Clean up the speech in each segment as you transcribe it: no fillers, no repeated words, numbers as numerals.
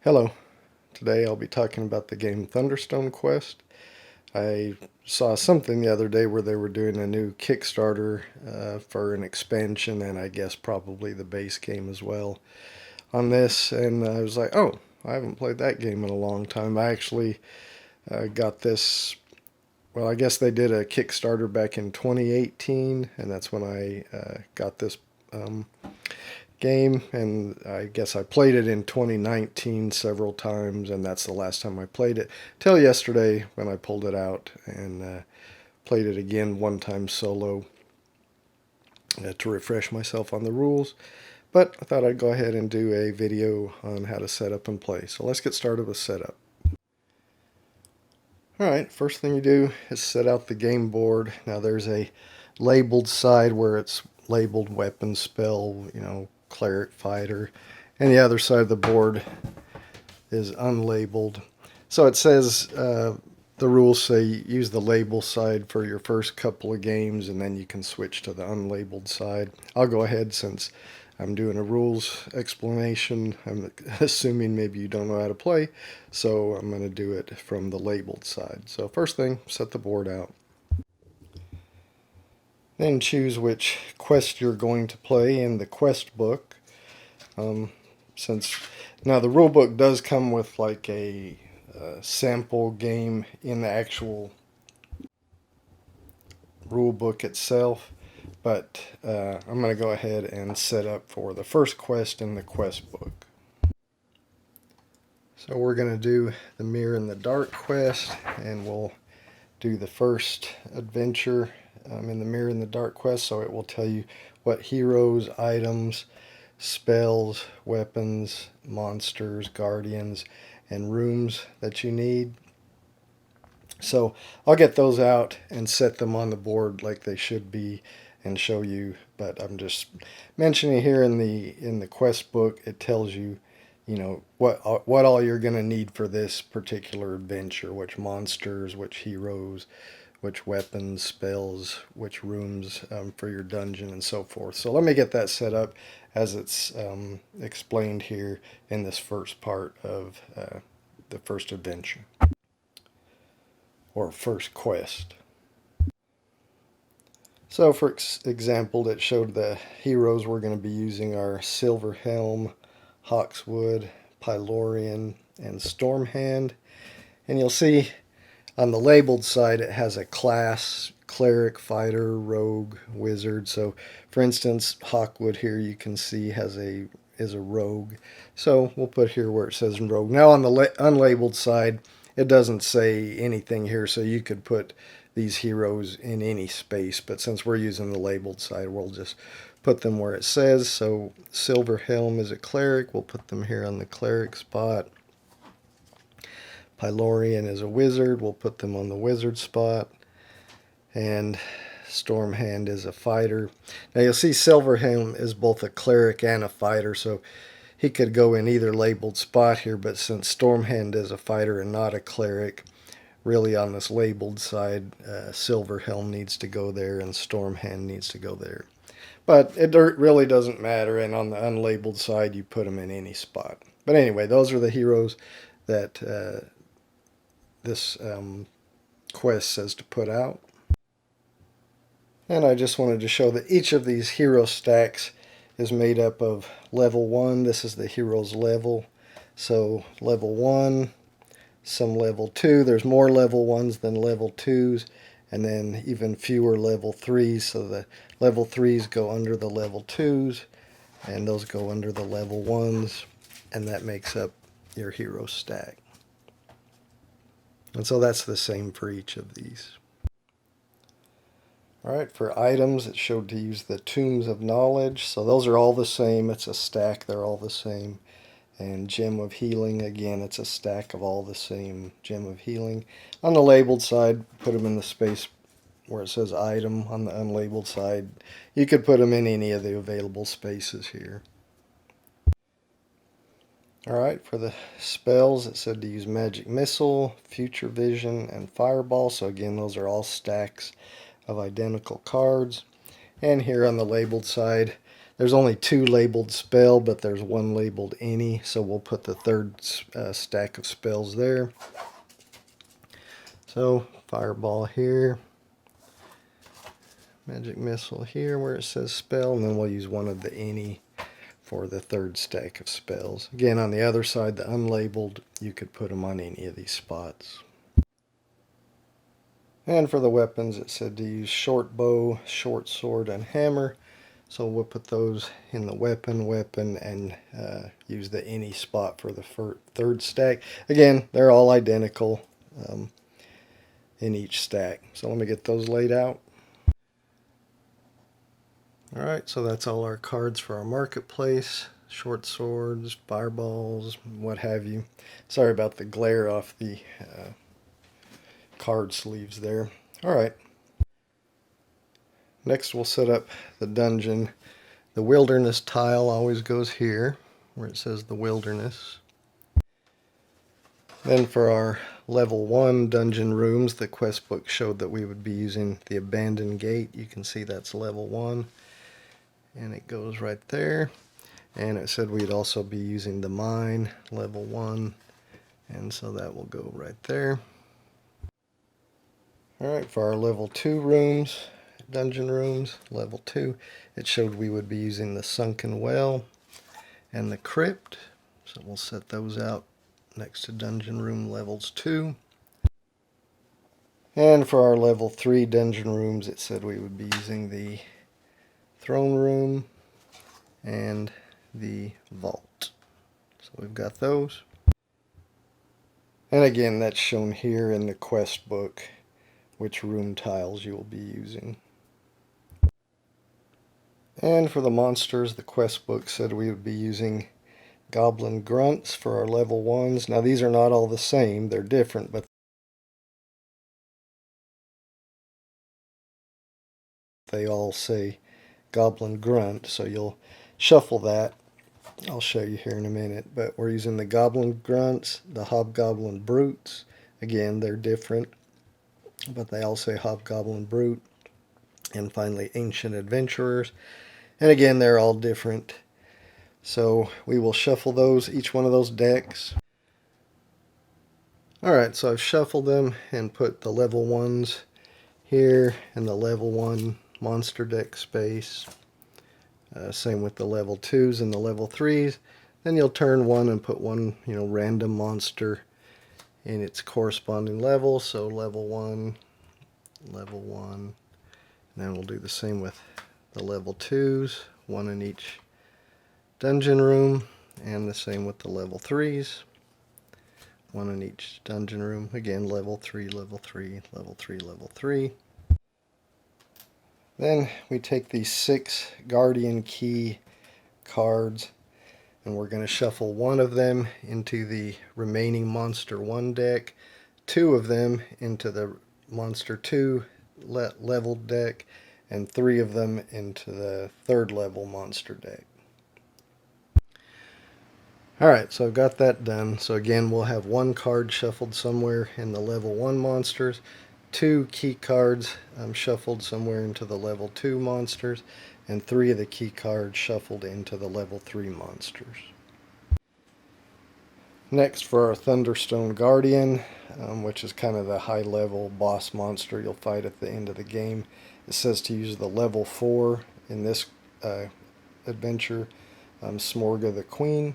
Hello. Today I'll be talking about the game Thunderstone Quest. I saw something the other day where they were doing a new Kickstarter for an expansion and I guess probably the base game as well on this, and I was like, oh, I haven't played that game in a long time. I actually got this, well, I guess they did a Kickstarter back in 2018, and that's when I got this um, game, and I guess I played it in 2019 several times, and that's the last time I played it till yesterday when I pulled it out and played it again one time solo to refresh myself on the rules. But I thought I'd go ahead and do a video on how to set up and play. So let's get started with setup. Alright, first thing you do is set out the game board. Now there's a labeled side where it's labeled weapon, spell, cleric, fighter, and the other side of the board is unlabeled. So it says the rules say use the label side for your first couple of games, and then you can switch to the unlabeled side. I'll go ahead, since I'm doing a rules explanation. I'm assuming maybe you don't know how to play, so I'm going to do it from the labeled side. So first thing, set the board out. Then choose which quest you're going to play in the quest book. Since now the rule book does come with like a sample game in the actual rule book itself, but I'm going to go ahead and set up for the first quest in the quest book. So we're going to do the Mirror in the Dark quest, and we'll do the first adventure in the Mirror in the Dark quest, so it will tell you what heroes, items, spells, weapons, monsters, guardians, and rooms that you need. So I'll get those out and set them on the board like they should be and show you, but I'm just mentioning here in the quest book, it tells you, what all you're going to need for this particular adventure, which monsters, which heroes, which weapons, spells, which rooms for your dungeon, and so forth. So let me get that set up as it's explained here in this first part of the first adventure, or first quest. So for example, it showed the heroes we're going to be using are Silverhelm, Hawkswood, Pylorian, and Stormhand. And you'll see on the labeled side it has a class: cleric, fighter, rogue, wizard. So for instance, Hawkwood here you can see is a rogue. So we'll put here where it says rogue. Now on the unlabeled side, it doesn't say anything here, so you could put these heroes in any space, but since we're using the labeled side, we'll just put them where it says. So Silverhelm is a cleric, we'll put them here on the cleric spot. Pylorian is a wizard, we'll put them on the wizard spot. And Stormhand is a fighter. Now you'll see Silverhelm is both a cleric and a fighter, so he could go in either labeled spot here, but since Stormhand is a fighter and not a cleric, really on this labeled side, Silverhelm needs to go there and Stormhand needs to go there. But it really doesn't matter, and on the unlabeled side you put them in any spot. But anyway, those are the heroes that this quest says to put out. And I just wanted to show that each of these hero stacks is made up of level 1. This is the hero's level. So level 1, some level 2. There's more level 1s than level 2s, and then even fewer level 3s. So the level 3s go under the level 2s, and those go under the level 1s, and that makes up your hero stack. And so that's the same for each of these. Alright, for items, it showed to use the Tombs of Knowledge. So those are all the same. It's a stack. They're all the same. And Gem of Healing, again, it's a stack of all the same Gem of Healing. On the labeled side, put them in the space where it says item. On the unlabeled side, you could put them in any of the available spaces here. Alright, for the spells, it said to use Magic Missile, Future Vision, and Fireball. So again, those are all stacks of identical cards. And here on the labeled side, There's only 2 labeled spell, but there's 1 labeled any, so we'll put the third stack of spells there. So fireball here, magic missile here where it says spell, and then we'll use one of the any for the third stack of spells. Again, on the other side, the unlabeled, you could put them on any of these spots. And for the weapons, it said to use short bow, short sword, and hammer. So we'll put those in the weapon, and use the any spot for the third stack. Again, they're all identical in each stack. So let me get those laid out. Alright, so that's all our cards for our marketplace. Short swords, fireballs, what have you. Sorry about the glare off the card sleeves there. Alright. Next we'll set up the dungeon. The wilderness tile always goes here, where it says the wilderness. Then for our level 1 dungeon rooms, the quest book showed that we would be using the abandoned gate. You can see that's level 1. And it goes right there. And it said we'd also be using the mine, level 1. And so that will go right there. Alright, for our level 2 rooms, dungeon rooms, level 2, it showed we would be using the sunken well and the crypt. So we'll set those out next to dungeon room levels 2. And for our level 3 dungeon rooms, it said we would be using the throne room and the vault. So we've got those. And again, that's shown here in the quest book, which room tiles you will be using. And for the monsters, the quest book said we would be using goblin grunts for our level 1s. Now these are not all the same, they're different, but they all say goblin grunt, so you'll shuffle that. I'll show you here in a minute, but we're using the goblin grunts, the hobgoblin brutes. Again, they're different, but they all say hobgoblin brute. And finally, ancient adventurers. And again, they're all different. So we will shuffle those, each one of those decks. Alright, so I've shuffled them and put the level 1s here in the level 1 monster deck space. Same with the level 2s and the level 3s. Then you'll turn one and put one, random monster in its corresponding level. So level 1, level 1. And then we'll do the same with the level 2s, one in each dungeon room. And the same with the level 3s, one in each dungeon room. Again, level 3, level 3, level 3, level 3. Then we take these 6 Guardian Key cards, and we're going to shuffle one of them into the remaining Monster 1 deck, 2 of them into the Monster 2 level deck, and 3 of them into the 3rd level monster deck. Alright, so I've got that done. So again, we'll have 1 card shuffled somewhere in the level 1 monsters, 2 key cards shuffled somewhere into the level 2 monsters, and 3 of the key cards shuffled into the level 3 monsters. Next, for our Thunderstone Guardian, which is kind of the high level boss monster you'll fight at the end of the game, it says to use the level 4 in this adventure, Smorga the Queen.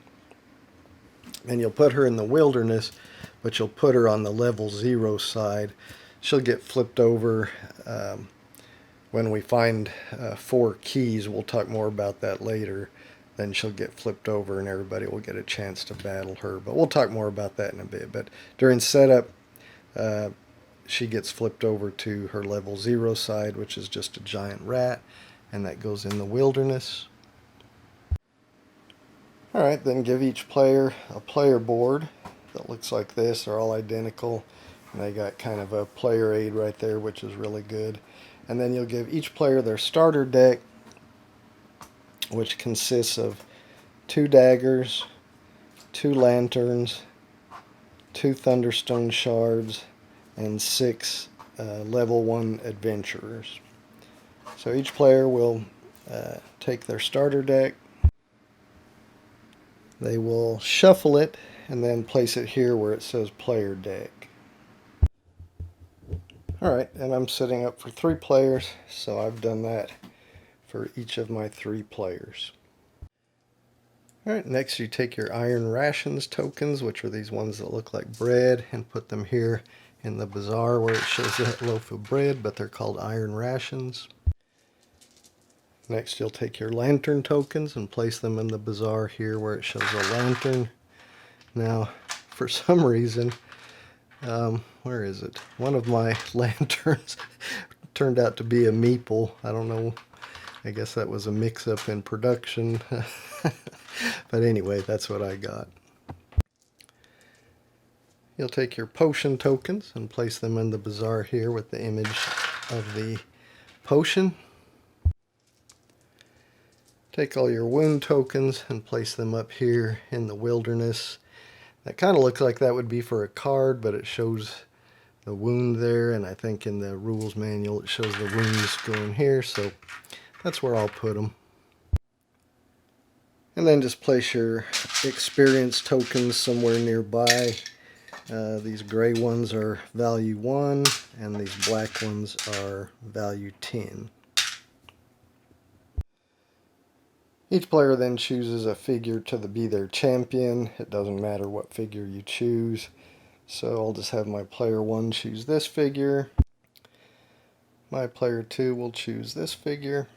And you'll put her in the wilderness, but you'll put her on the level 0 side. She'll get flipped over when we find 4 keys. We'll talk more about that later. Then she'll get flipped over and everybody will get a chance to battle her. But we'll talk more about that in a bit. But during setup, she gets flipped over to her level 0 side, which is just a giant rat. And that goes in the wilderness. Alright, then give each player a player board that looks like this. They're all identical. And they got kind of a player aid right there, which is really good. And then you'll give each player their starter deck, which consists of 2 daggers, 2 lanterns, 2 thunderstone shards, and 6 level 1 adventurers. So each player will take their starter deck. They will shuffle it and then place it here where it says player deck. Alright, and I'm setting up for 3 players, so I've done that for each of my 3 players. Alright, next you take your Iron Rations tokens, which are these ones that look like bread, and put them here in the bazaar where it shows that loaf of bread, but they're called Iron Rations. Next you'll take your lantern tokens and place them in the bazaar here where it shows a lantern. Now, for some reason, where is it? One of my lanterns turned out to be a meeple. I don't know. I guess that was a mix-up in production. But anyway, that's what I got. You'll take your potion tokens and place them in the bazaar here with the image of the potion. Take all your wound tokens and place them up here in the wilderness. That kind of looks like that would be for a card, but it shows the wound there, and I think in the rules manual it shows the wounds going here, so that's where I'll put them. And then just place your experience tokens somewhere nearby. These gray ones are value 1, and these black ones are value 10. Each player then chooses a figure to be their champion. It doesn't matter what figure you choose. So I'll just have my player 1 choose this figure. My player 2 will choose this figure.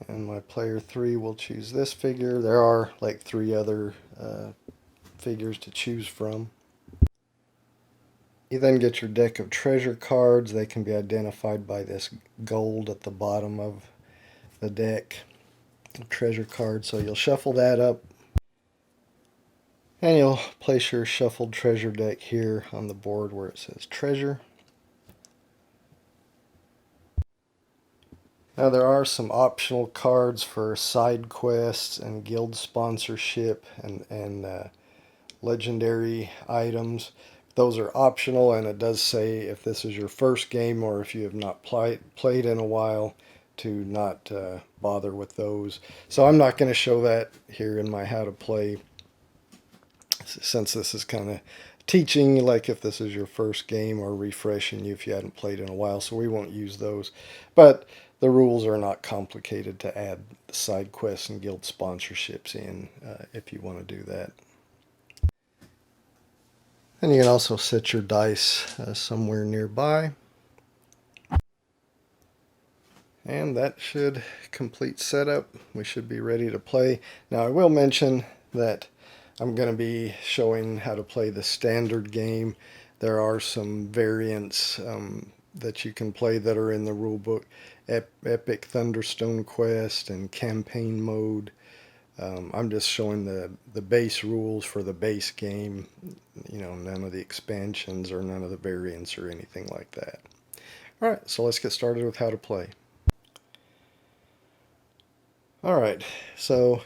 And my player 3 will choose this figure. There are like 3 other figures to choose from. You then get your deck of treasure cards. They can be identified by this gold at the bottom of the deck. Treasure card. So you'll shuffle that up. And you'll place your shuffled treasure deck here on the board where it says treasure. Now there are some optional cards for side quests and guild sponsorship and legendary items. Those are optional, and it does say if this is your first game or if you have not played in a while to not bother with those. So I'm not going to show that here in my how to play, since this is kind of teaching, like if this is your first game, or refreshing you if you hadn't played in a while, so we won't use those. But the rules are not complicated to add side quests and guild sponsorships in if you want to do that. And you can also set your dice somewhere nearby. And that should complete setup. We should be ready to play. Now I will mention that I'm going to be showing how to play the standard game. There are some variants that you can play that are in the rulebook. Epic Thunderstone Quest and campaign mode. I'm just showing the base rules for the base game. You know, none of the expansions or none of the variants or anything like that. Alright, so let's get started with how to play. Alright, so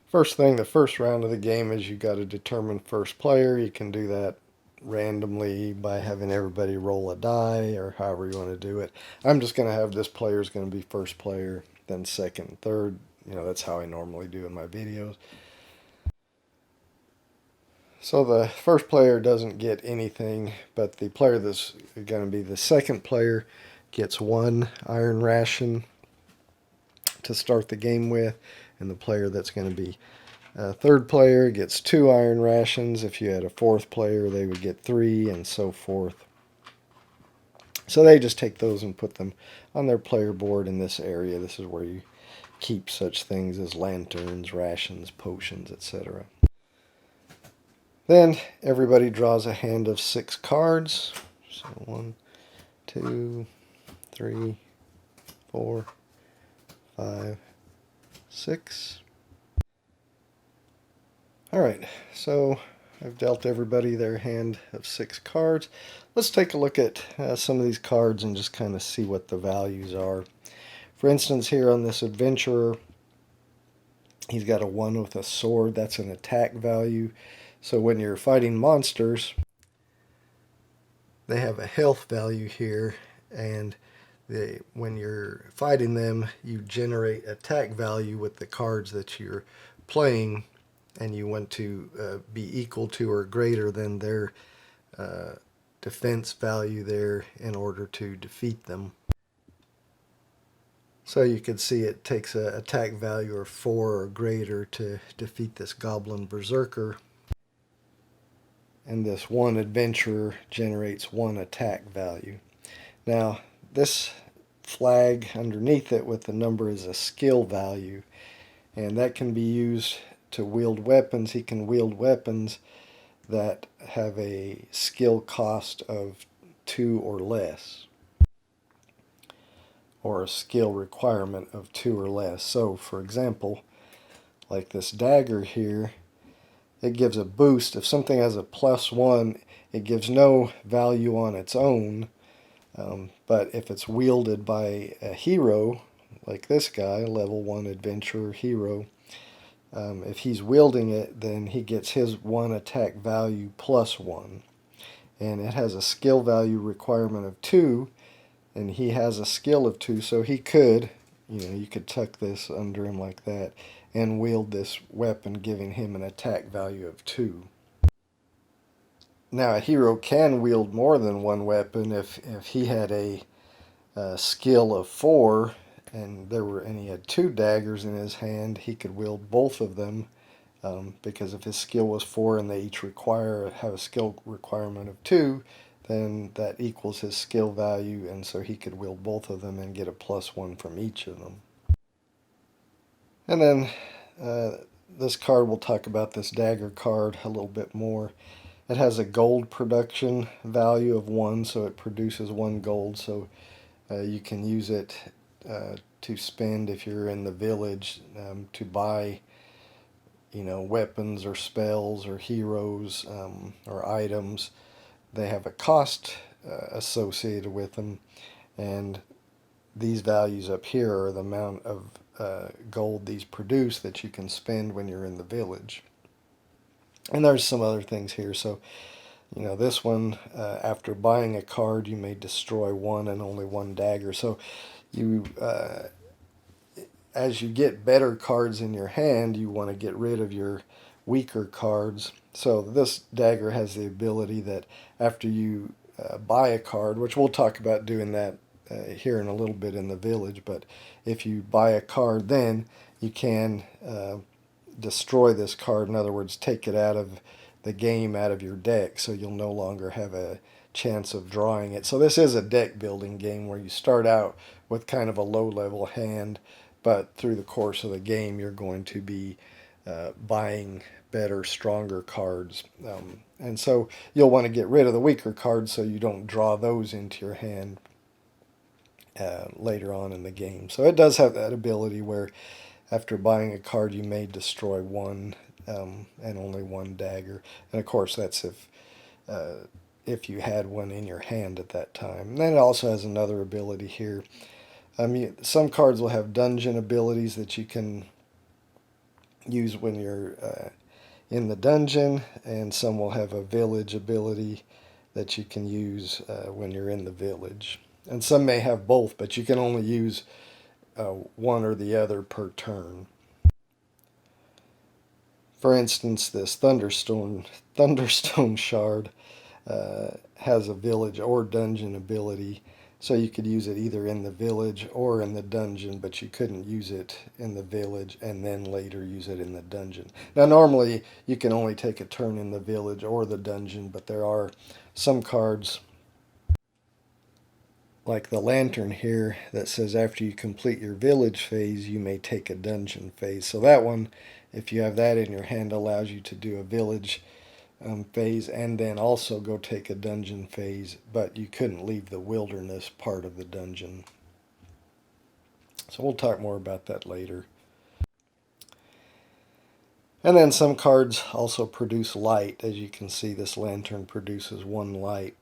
first thing, the first round of the game is you got to determine first player. You can do that randomly by having everybody roll a die or however you want to do it. I'm just going to have this player is going to be first player, then second, third. You know, that's how I normally do in my videos. So the first player doesn't get anything, but the player that's going to be the second player gets 1 iron ration to start the game with, and the player that's going to be third player gets 2 iron rations. If you had a fourth player, they would get 3, and so forth. So they just take those and put them on their player board in this area. This is where you keep such things as lanterns, rations, potions, etc. Then everybody draws a hand of 6 cards. So 1, 2, 3, 4, 5, 6. Alright, so I've dealt everybody their hand of 6 cards. Let's take a look at some of these cards and just kind of see what the values are. For instance, here on this adventurer, he's got a 1 with a sword. That's an attack value. So when you're fighting monsters, they have a health value here, and when you're fighting them, you generate attack value with the cards that you're playing, and you want to be equal to or greater than their defense value there in order to defeat them. So you can see it takes an attack value of 4 or greater to defeat this Goblin Berserker. And this one adventurer generates 1 attack value. Now, this flag underneath it with the number is a skill value, and that can be used to wield weapons. He can wield weapons that have a skill cost of 2 or less, or a skill requirement of 2 or less. So, for example, like this dagger here, it gives a boost. If something has a +1, it gives no value on its own, but if it's wielded by a hero, like this guy, level 1 adventurer hero, if he's wielding it, then he gets his 1 attack value +1. And it has a skill value requirement of 2, and he has a skill of 2, so he could, you could tuck this under him like that and wield this weapon, giving him an attack value of 2. Now, a hero can wield more than one weapon. If he had a skill of 4 and he had 2 daggers in his hand, he could wield both of them, because if his skill was 4 and they each have a skill requirement of 2, then that equals his skill value, and so he could wield both of them and get a +1 from each of them. And then this card, we'll talk about this dagger card a little bit more. It has a gold production value of 1, so it produces 1 gold, so you can use it to spend if you're in the village to buy weapons or spells or heroes or items. They have a cost associated with them, and these values up here are the amount of gold these produce that you can spend when you're in the village. And there's some other things here. So, this one, after buying a card, you may destroy 1 and only 1 dagger. So as you get better cards in your hand, you want to get rid of your weaker cards. So this dagger has the ability that after you buy a card, which we'll talk about doing that here in a little bit in the village, but if you buy a card, then you can destroy this card. In other words, take it out of the game, out of your deck, so you'll no longer have a chance of drawing it. So this is a deck building game where you start out with kind of a low level hand, but through the course of the game you're going to be buying better, stronger cards. And so you'll want to get rid of the weaker cards so you don't draw those into your hand later on in the game. So it does have that ability where after buying a card you may destroy 1 and only 1 dagger. And of course that's if you had 1 in your hand at that time. And then it also has another ability here. Some cards will have dungeon abilities that you can use when you're in the dungeon, and some will have a village ability that you can use when you're in the village. And some may have both, but you can only use one or the other per turn. For instance, this Thunderstone Shard has a village or dungeon ability, so you could use it either in the village or in the dungeon, but you couldn't use it in the village and then later use it in the dungeon. Now normally you can only take a turn in the village or the dungeon, but there are some cards like the lantern here that says after you complete your village phase you may take a dungeon phase. So that one, if you have that in your hand, allows you to do a village phase and then also go take a dungeon phase, but you couldn't leave the wilderness part of the dungeon. So we'll talk more about that later. And then some cards also produce light. As you can see, this lantern produces 1 light.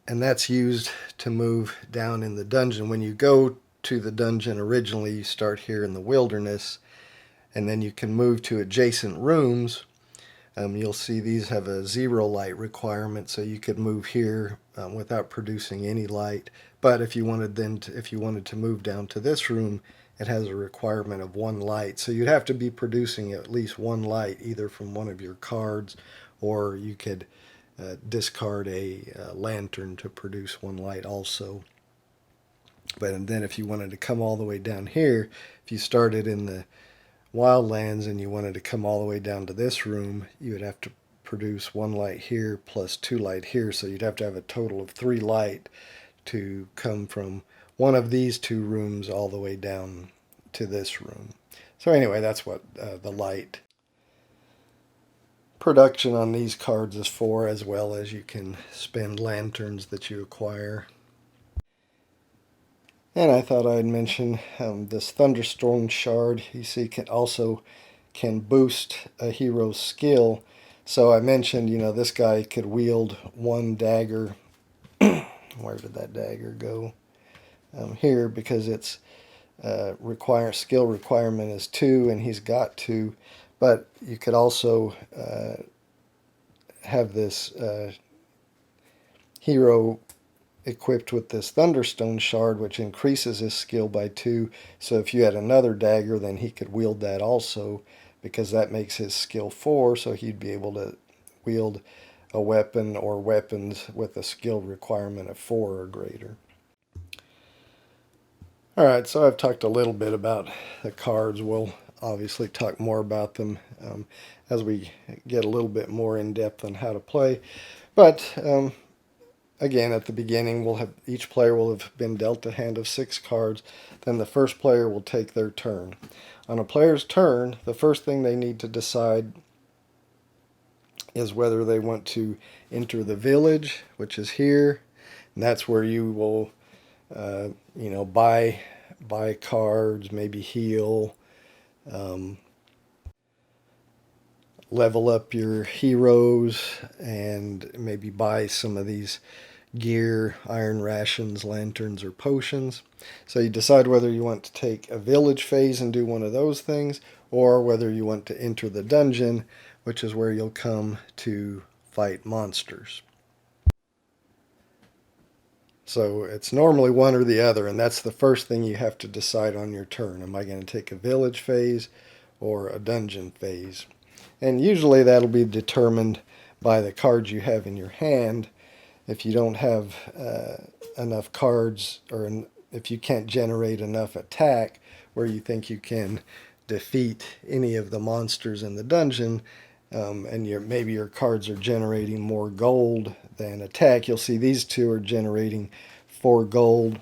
And that's used to move down in the dungeon. When you go to the dungeon originally, you start here in the wilderness, and then you can move to adjacent rooms. You'll see these have a 0 light requirement, so you could move here without producing any light. But if you wanted to move down to this room, it has a requirement of one light. So you'd have to be producing at least one light, either from one of your cards, or you could discard a lantern to produce one light also. But then if you wanted to come all the way down here, if you started in the wildlands and you wanted to come all the way down to this room, you would have to produce one light here plus two light here. So you'd have to have a total of 3 light to come from one of these 2 rooms all the way down to this room. So anyway, that's what the light production on these cards is for, as well as you can spend lanterns that you acquire. And I thought I'd mention this Thunderstone shard. You see, can boost a hero's skill. So I mentioned, this guy could wield one dagger. Where did that dagger go? Here, because its skill requirement is 2, and he's got 2. But you could also have this hero equipped with this Thunderstone shard, which increases his skill by 2. So if you had another dagger, then he could wield that also, because that makes his skill 4, so he'd be able to wield a weapon or weapons with a skill requirement of 4 or greater. Alright, so I've talked a little bit about the cards. We'll obviously talk more about them as we get a little bit more in depth on how to play. But again, at the beginning, each player will have been dealt a hand of 6 cards. Then the first player will take their turn. On a player's turn, the first thing they need to decide is whether they want to enter the village, which is here. And that's where you will, buy cards, maybe heal, level up your heroes, and maybe buy some of these gear, iron rations, lanterns, or potions. So you decide whether you want to take a village phase and do one of those things, or whether you want to enter the dungeon, which is where you'll come to fight monsters. So it's normally one or the other, and that's the first thing you have to decide on your turn. Am I going to take a village phase or a dungeon phase? And usually that'll be determined by the cards you have in your hand. If you don't have enough cards, or if you can't generate enough attack where you think you can defeat any of the monsters in the dungeon, and maybe your cards are generating more gold than attack, you'll see these 2 are generating 4 gold.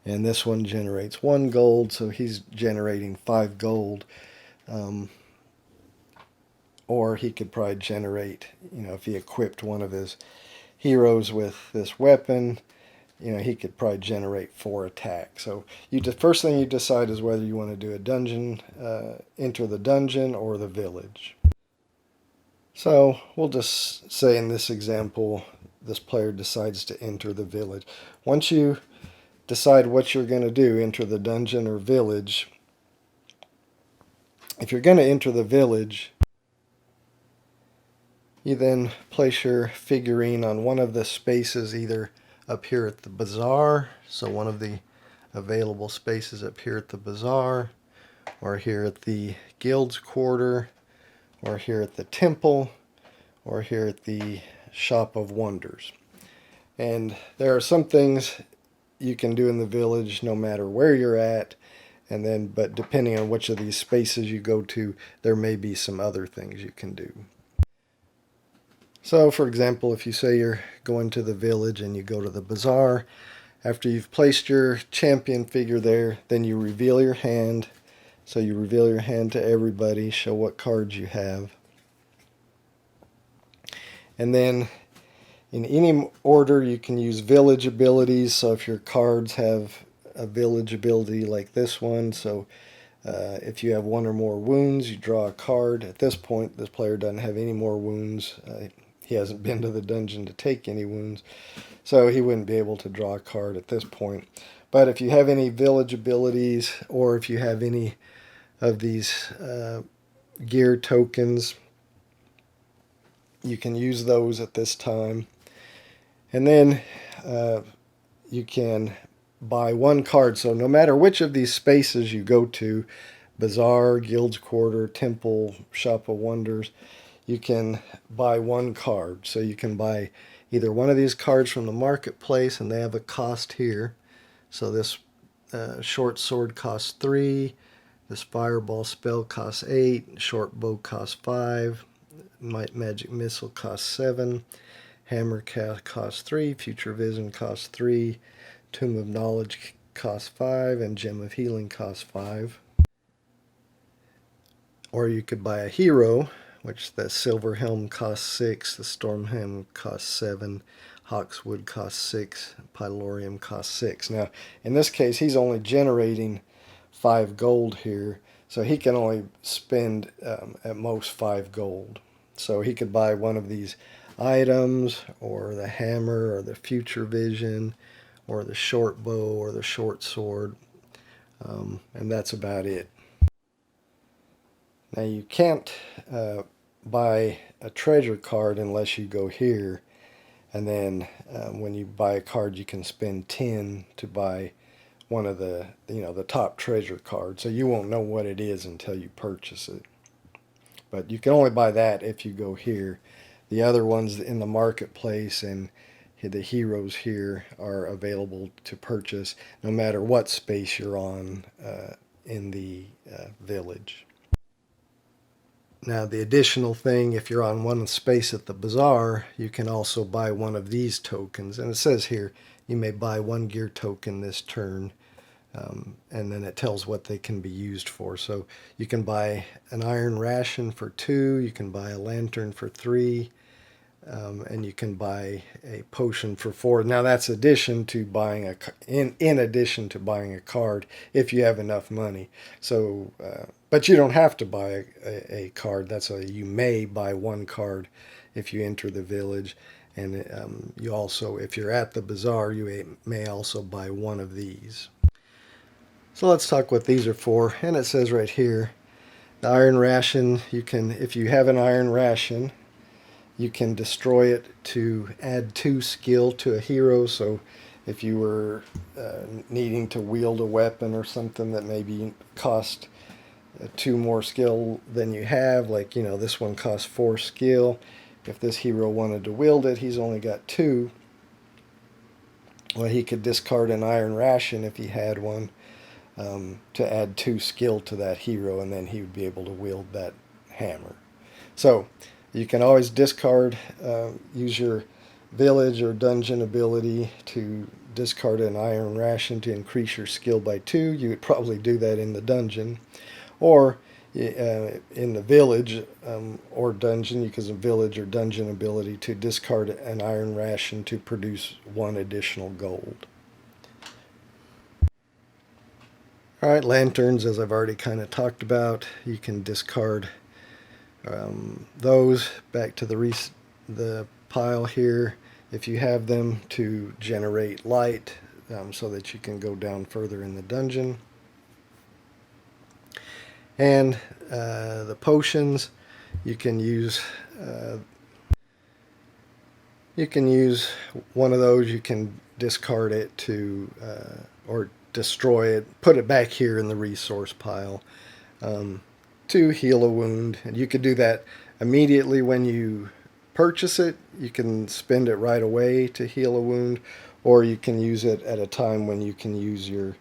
And this one generates 1 gold, so he's generating 5 gold. Or he could probably generate, if he equipped one of his heroes with this weapon, he could probably generate 4 attack. So the first thing you decide is whether you want to do a dungeon, enter the dungeon, or the village. So we'll just say in this example, this player decides to enter the village. Once you decide what you're going to do, enter the dungeon or village, if you're going to enter the village, you then place your figurine on one of the spaces, either up here at the bazaar, so one of the available spaces up here at the bazaar, or here at the guild's quarter, or here at the temple, or here at the shop of wonders. And there are some things you can do in the village no matter where you're at, but depending on which of these spaces you go to, there may be some other things you can do. So, for example, if you say you're going to the village and you go to the bazaar, after you've placed your champion figure there, then you reveal your hand. So you reveal your hand to everybody, show what cards you have. And then in any order you can use village abilities. So if your cards have a village ability like this one, so if you have 1 or more wounds, you draw a card. At this point, this player doesn't have any more wounds. He hasn't been to the dungeon to take any wounds, so he wouldn't be able to draw a card at this point. But if you have any village abilities, or if you have any of these gear tokens, you can use those at this time. And then you can buy one card. So no matter which of these spaces you go to, Bazaar, Guild's Quarter, Temple, Shop of Wonders, you can buy one card. So you can buy either one of these cards from the marketplace, and they have a cost here. So this short sword costs 3, this fireball spell costs 8, short bow costs 5, magic missile costs 7, hammer costs 3, future vision costs 3, tomb of knowledge costs 5, and gem of healing costs 5. Or you could buy a hero, which the silver helm costs 6, the storm helm costs 7, hawkswood costs 6, pylorium costs 6. Now in this case he's only generating 5 gold here, so he can only spend at most 5 gold. So he could buy one of these items, or the hammer, or the future vision, or the short bow, or the short sword, and that's about it. Now you can't buy a treasure card unless you go here, and then when you buy a card you can spend 10 to buy one of the the top treasure cards. So you won't know what it is until you purchase it. But you can only buy that if you go here. The other ones in the marketplace and the heroes here are available to purchase no matter what space you're on in the village. Now the additional thing, if you're on one space at the bazaar, you can also buy one of these tokens. And it says here, you may buy 1 gear token this turn. And then it tells what they can be used for. So you can buy an iron ration for 2, you can buy a lantern for 3, and you can buy a potion for 4. Now that's addition to buying in addition to buying a card if you have enough money. So, but you don't have to buy a card. You may buy 1 card if you enter the village, and you also, if you're at the bazaar, you may also buy one of these. So let's talk what these are for. And it says right here, the iron ration, you can, if you have an iron ration, you can destroy it to add 2 skill to a hero. So if you were needing to wield a weapon or something that maybe cost 2 more skill than you have, like, this one costs 4 skill. If this hero wanted to wield it, he's only got 2. Well, he could discard an iron ration if he had one, to add 2 skill to that hero, and then he would be able to wield that hammer. So you can always discard, use your village or dungeon ability to discard an iron ration to increase your skill by 2. You would probably do that in the dungeon, or in the village or dungeon. You can use a village or dungeon ability to discard an iron ration to produce 1 additional gold. Alright, lanterns, as I've already kind of talked about, you can discard those back to the pile here if you have them, to generate light so that you can go down further in the dungeon. And the potions, you can use one of those. You can discard it to or destroy it, put it back here in the resource pile to heal a wound. And you could do that immediately when you purchase it. You can spend it right away to heal a wound, or you can use it at a time when you can use your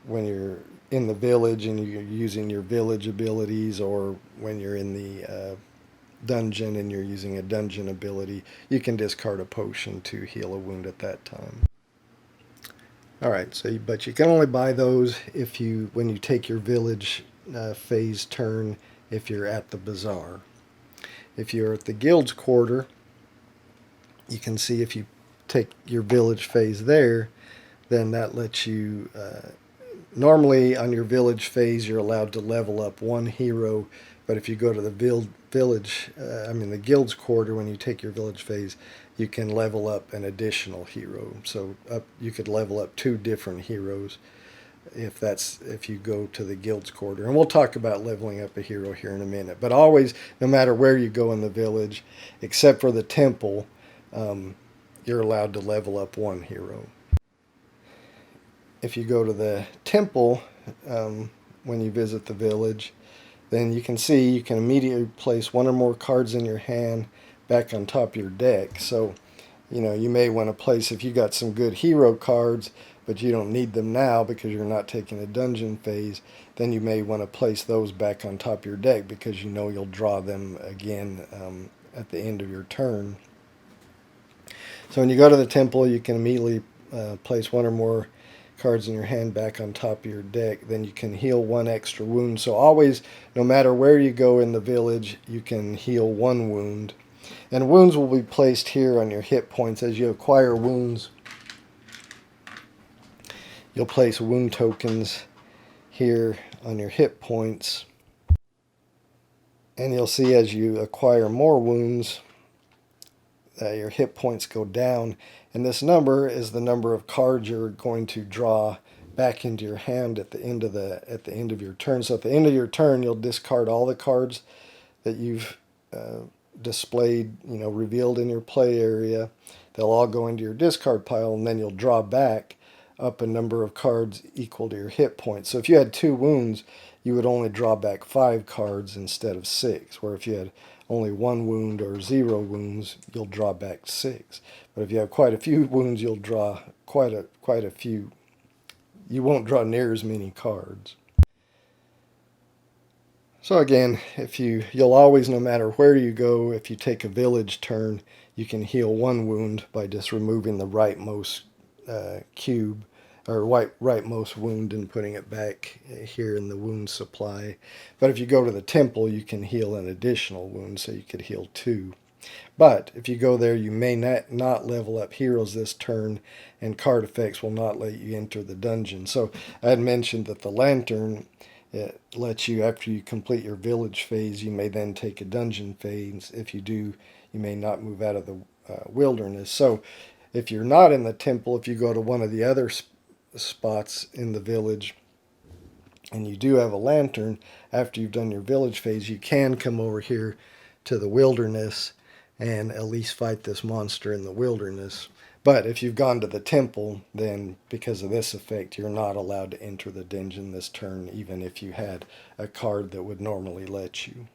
when you're in the village and you're using your village abilities, or when you're in the dungeon and you're using a dungeon ability, you can discard a potion to heal a wound at that time. Alright, but you can only buy those when you take your village phase turn, if you're at the bazaar. If you're at the guild's quarter, you can see if you take your village phase there, then that lets you, normally on your village phase you're allowed to level up 1 hero, but if you go to the the guild's quarter, when you take your village phase, you can level up an additional hero. So you could level up 2 different heroes if you go to the guild's quarter. And we'll talk about leveling up a hero here in a minute. But always, no matter where you go in the village, except for the temple, you're allowed to level up one hero. If you go to the temple when you visit the village, then you can see you can immediately place one or more cards in your hand back on top of your deck. So, you may want to place, if you got some good hero cards, but you don't need them now because you're not taking a dungeon phase, then you may want to place those back on top of your deck because you'll draw them again at the end of your turn. So when you go to the temple, you can immediately place one or more cards in your hand back on top of your deck. Then you can heal one extra wound. So always, no matter where you go in the village, you can heal one wound. And wounds will be placed here on your hit points. As you acquire wounds, you'll place wound tokens here on your hit points. And you'll see as you acquire more wounds, your hit points go down. And this number is the number of cards you're going to draw back into your hand at the end of your turn. So at the end of your turn, you'll discard all the cards that you've displayed, revealed in your play area. They'll all go into your discard pile, and then you'll draw back up a number of cards equal to your hit points. So if you had 2 wounds, you would only draw back 5 cards instead of 6, where if you had only 1 wound or 0 wounds, you'll draw back 6. But if you have quite a few wounds, you'll draw quite a few. You won't draw near as many cards. So again, you'll always, no matter where you go, if you take a village turn, you can heal 1 wound by just removing the rightmost cube or rightmost wound and putting it back here in the wound supply. But if you go to the temple, you can heal an additional wound, so you could heal 2. But if you go there, you may not level up heroes this turn, and card effects will not let you enter the dungeon. So I had mentioned that the lantern, it lets you, after you complete your village phase, you may then take a dungeon phase. If you do, you may not move out of the wilderness. So if you're not in the temple, if you go to one of the other spots in the village and you do have a lantern, after you've done your village phase, you can come over here to the wilderness and at least fight this monster in the wilderness. But if you've gone to the temple, then because of this effect, you're not allowed to enter the dungeon this turn, even if you had a card that would normally let you.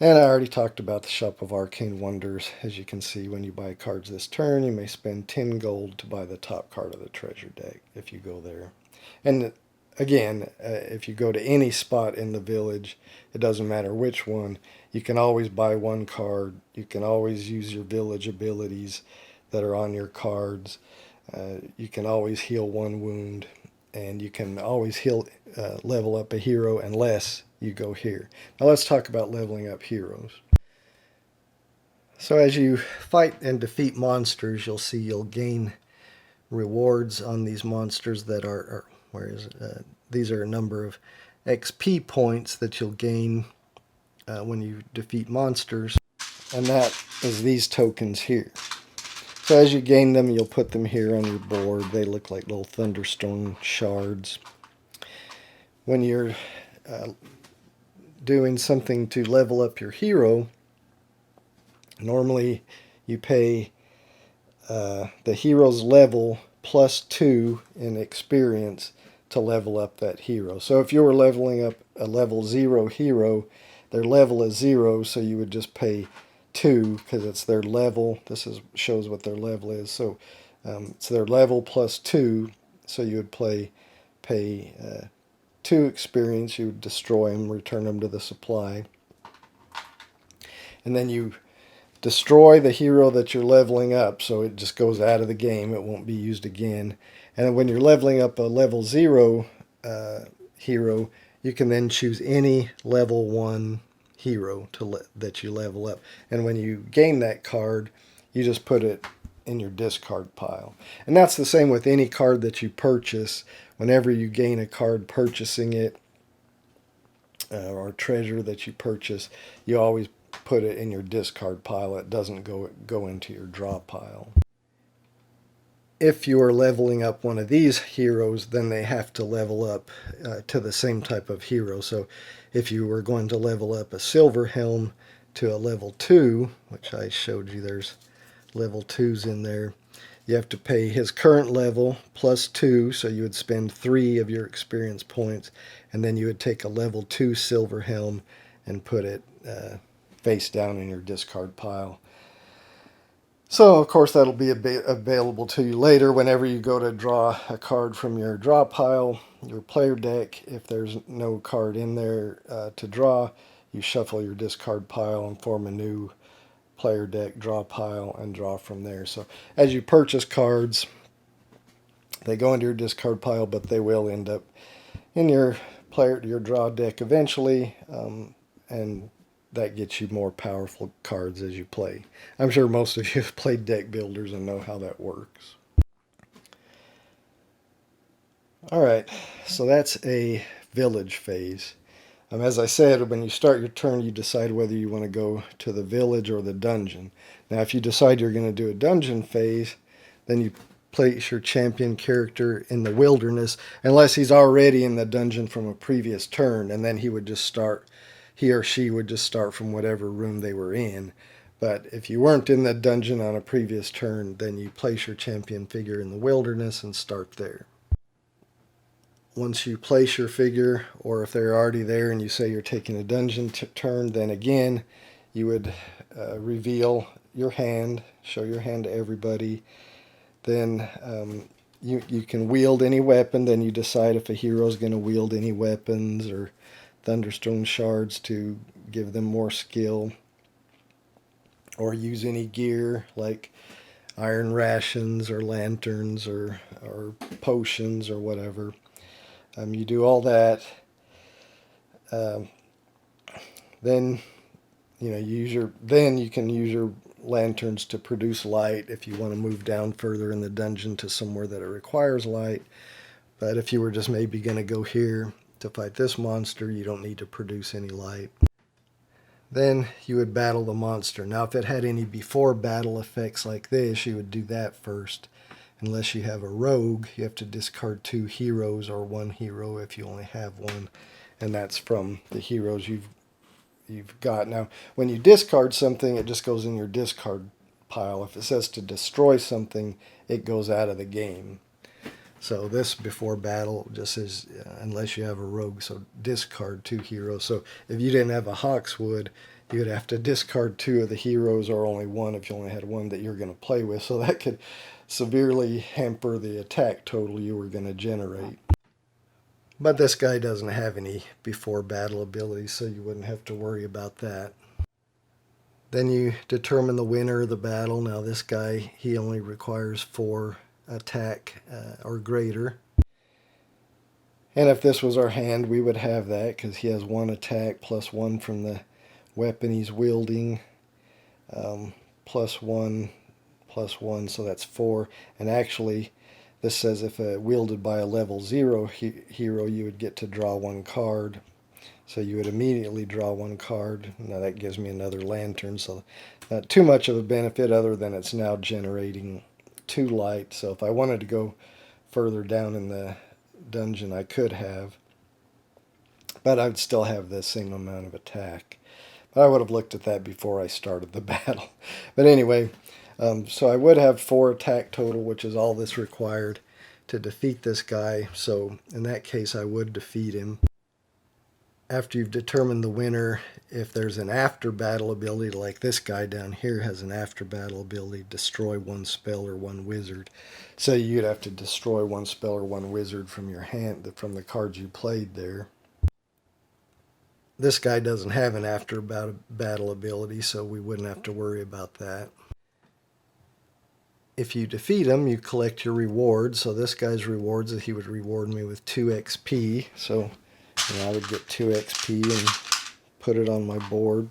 And I already talked about the Shop of Arcane Wonders. As you can see, when you buy cards this turn, you may spend 10 gold to buy the top card of the treasure deck if you go there. And again, if you go to any spot in the village, it doesn't matter which one, you can always buy 1 card. You can always use your village abilities that are on your cards. You can always heal 1 wound, and you can always level up a hero unless you go here. Now let's talk about leveling up heroes. So as you fight and defeat monsters, you'll see you'll gain rewards on these monsters that are these are a number of XP points that you'll gain when you defeat monsters, and that is these tokens here. So as you gain them, you'll put them here on your board. They look like little Thunderstone shards. When you're doing something to level up your hero, normally you pay the hero's level plus 2 in experience to level up that hero. So if you were leveling up a level 0 hero, their level is 0, so you would just pay 2 because it's their level. This shows what their level is. So it's their level plus 2, so you would pay 2 experience. You would destroy them, return them to the supply. And then you destroy the hero that you're leveling up, so it just goes out of the game. It won't be used again. And when you're leveling up a level 0 hero, you can then choose any level 1 hero that you level up. And when you gain that card, you just put it in your discard pile. And that's the same with any card that you purchase. Whenever you gain a card purchasing it, or treasure that you purchase, you always put it in your discard pile. It doesn't go into your draw pile. if you are leveling up one of these heroes, then they have to level up to the same type of hero. So if you were going to level up a Silver Helm to a level 2, which I showed you, there's level 2s in there, you have to pay his current level plus 2, so you would spend 3 of your experience points, and then you would take a level 2 Silver Helm and put it face down in your discard pile. So, of course, that'll be available to you later whenever you go to draw a card from your draw pile, your player deck. If there's no card in there to draw, you shuffle your discard pile and form a new player deck draw pile and draw from there. So, as you purchase cards, they go into your discard pile, but they will end up in your draw deck eventually, and that gets you more powerful cards as you play. I'm sure most of you have played deck builders and know how that works. Alright, so that's a village phase. As I said, when you start your turn, you decide whether you want to go to the village or the dungeon. Now, if you decide you're going to do a dungeon phase, then you place your champion character in the wilderness, unless he's already in the dungeon from a previous turn, and then he or she would just start from whatever room they were in. But if you weren't in the dungeon on a previous turn, then you place your champion figure in the wilderness and start there. Once you place your figure, or if they're already there and you say you're taking a dungeon turn, then again you would reveal your hand, show your hand to everybody. Then you can wield any weapon. Then you decide if a hero is going to wield any weapons or Thunderstone shards to give them more skill, or use any gear like iron rations or lanterns or potions or whatever. You do all that. Then you can use your lanterns to produce light if you want to move down further in the dungeon to somewhere that it requires light. But if you were just maybe going to go here to fight this monster, you don't need to produce any light. Then you would battle the monster. Now, if it had any before battle effects like this, you would do that first. Unless you have a rogue, you have to discard 2 heroes or 1 hero if you only have one, and that's from the heroes you've got. Now, when you discard something, it just goes in your discard pile. If it says to destroy something, it goes out of the game. So this before battle just says unless you have a rogue, so discard 2 heroes. So if you didn't have a Hawkswood, you would have to discard 2 of the heroes, or only 1 if you only had 1 that you're going to play with. So that could severely hamper the attack total you were going to generate. But this guy doesn't have any before battle abilities, so you wouldn't have to worry about that. Then you determine the winner of the battle. Now this guy, he only requires 4 attack or greater. And if this was our hand, we would have that because he has 1 attack plus 1 from the weapon he's wielding, plus 1, so that's 4. And actually, this says if wielded by a level 0 hero, you would get to draw 1 card. So you would immediately draw 1 card. Now that gives me another lantern, so not too much of a benefit other than it's now generating 2 light. So if I wanted to go further down in the dungeon, I could have, but I would still have the same amount of attack. But I would have looked at that before I started the battle. But anyway, so I would have 4 attack total, which is all this required to defeat this guy. So in that case, I would defeat him. After you've determined the winner, if there's an after battle ability, like this guy down here has an after battle ability, destroy 1 spell or 1 wizard. So you'd have to destroy 1 spell or 1 wizard from your hand, from the cards you played there. This guy doesn't have an after battle ability, so we wouldn't have to worry about that. If you defeat him, you collect your reward. So this guy's rewards, he would reward me with 2 XP. So I would get 2 XP and put it on my board.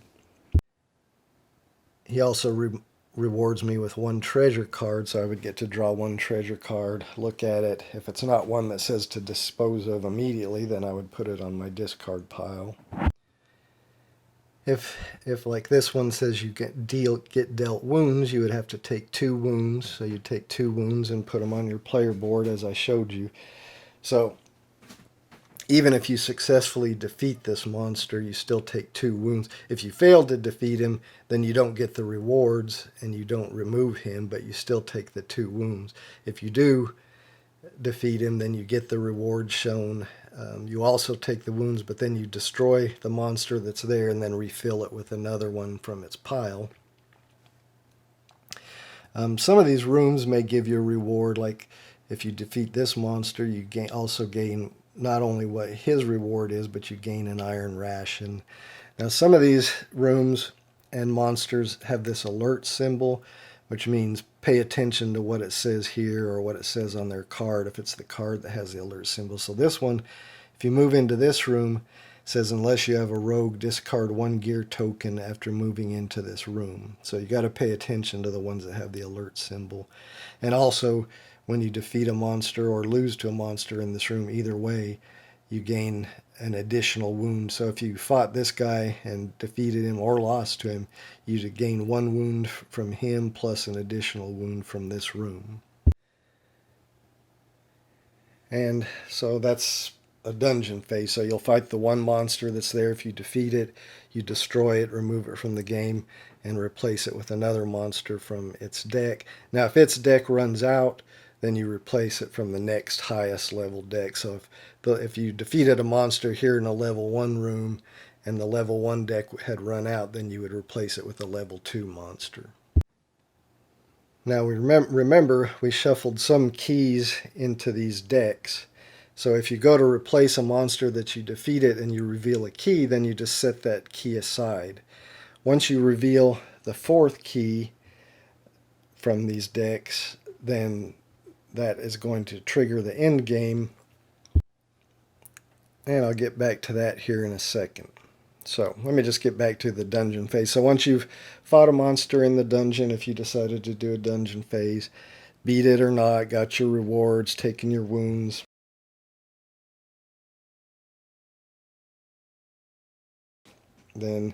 He also rewards me with 1 treasure card, so I would get to draw 1 treasure card, look at it. If it's not one that says to dispose of immediately, then I would put it on my discard pile. If like this one says you get dealt wounds, you would have to take 2 wounds. So you take 2 wounds and put them on your player board as I showed you. So even if you successfully defeat this monster, you still take 2 wounds. If you fail to defeat him, then you don't get the rewards and you don't remove him, but you still take the 2 wounds. If you do defeat him, then you get the rewards shown. You also take the wounds, but then you destroy the monster that's there and then refill it with another one from its pile. Some of these rooms may give you a reward, like if you defeat this monster, you also gain not only what his reward is, but you gain an iron ration. Now, some of these rooms and monsters have this alert symbol, which means pay attention to what it says here or what it says on their card if it's the card that has the alert symbol. So this one, if you move into this room, it says unless you have a rogue, discard 1 gear token after moving into this room. So you got to pay attention to the ones that have the alert symbol. And also, when you defeat a monster or lose to a monster in this room, either way, you gain an additional wound. So if you fought this guy and defeated him or lost to him, you gain 1 wound from him plus an additional wound from this room. And so that's a dungeon phase. So you'll fight the one monster that's there. If you defeat it, you destroy it, remove it from the game, and replace it with another monster from its deck. Now, if its deck runs out, then you replace it from the next highest level deck. So if you defeated a monster here in a level 1 room and the level 1 deck had run out, then you would replace it with a level 2 monster. Now we remember we shuffled some keys into these decks. So if you go to replace a monster that you defeated and you reveal a key, then you just set that key aside. Once you reveal the 4th key from these decks, then that is going to trigger the end game. And I'll get back to that here in a second. So let me just get back to the dungeon phase. So once you've fought a monster in the dungeon, if you decided to do a dungeon phase, beat it or not, got your rewards, taken your wounds, then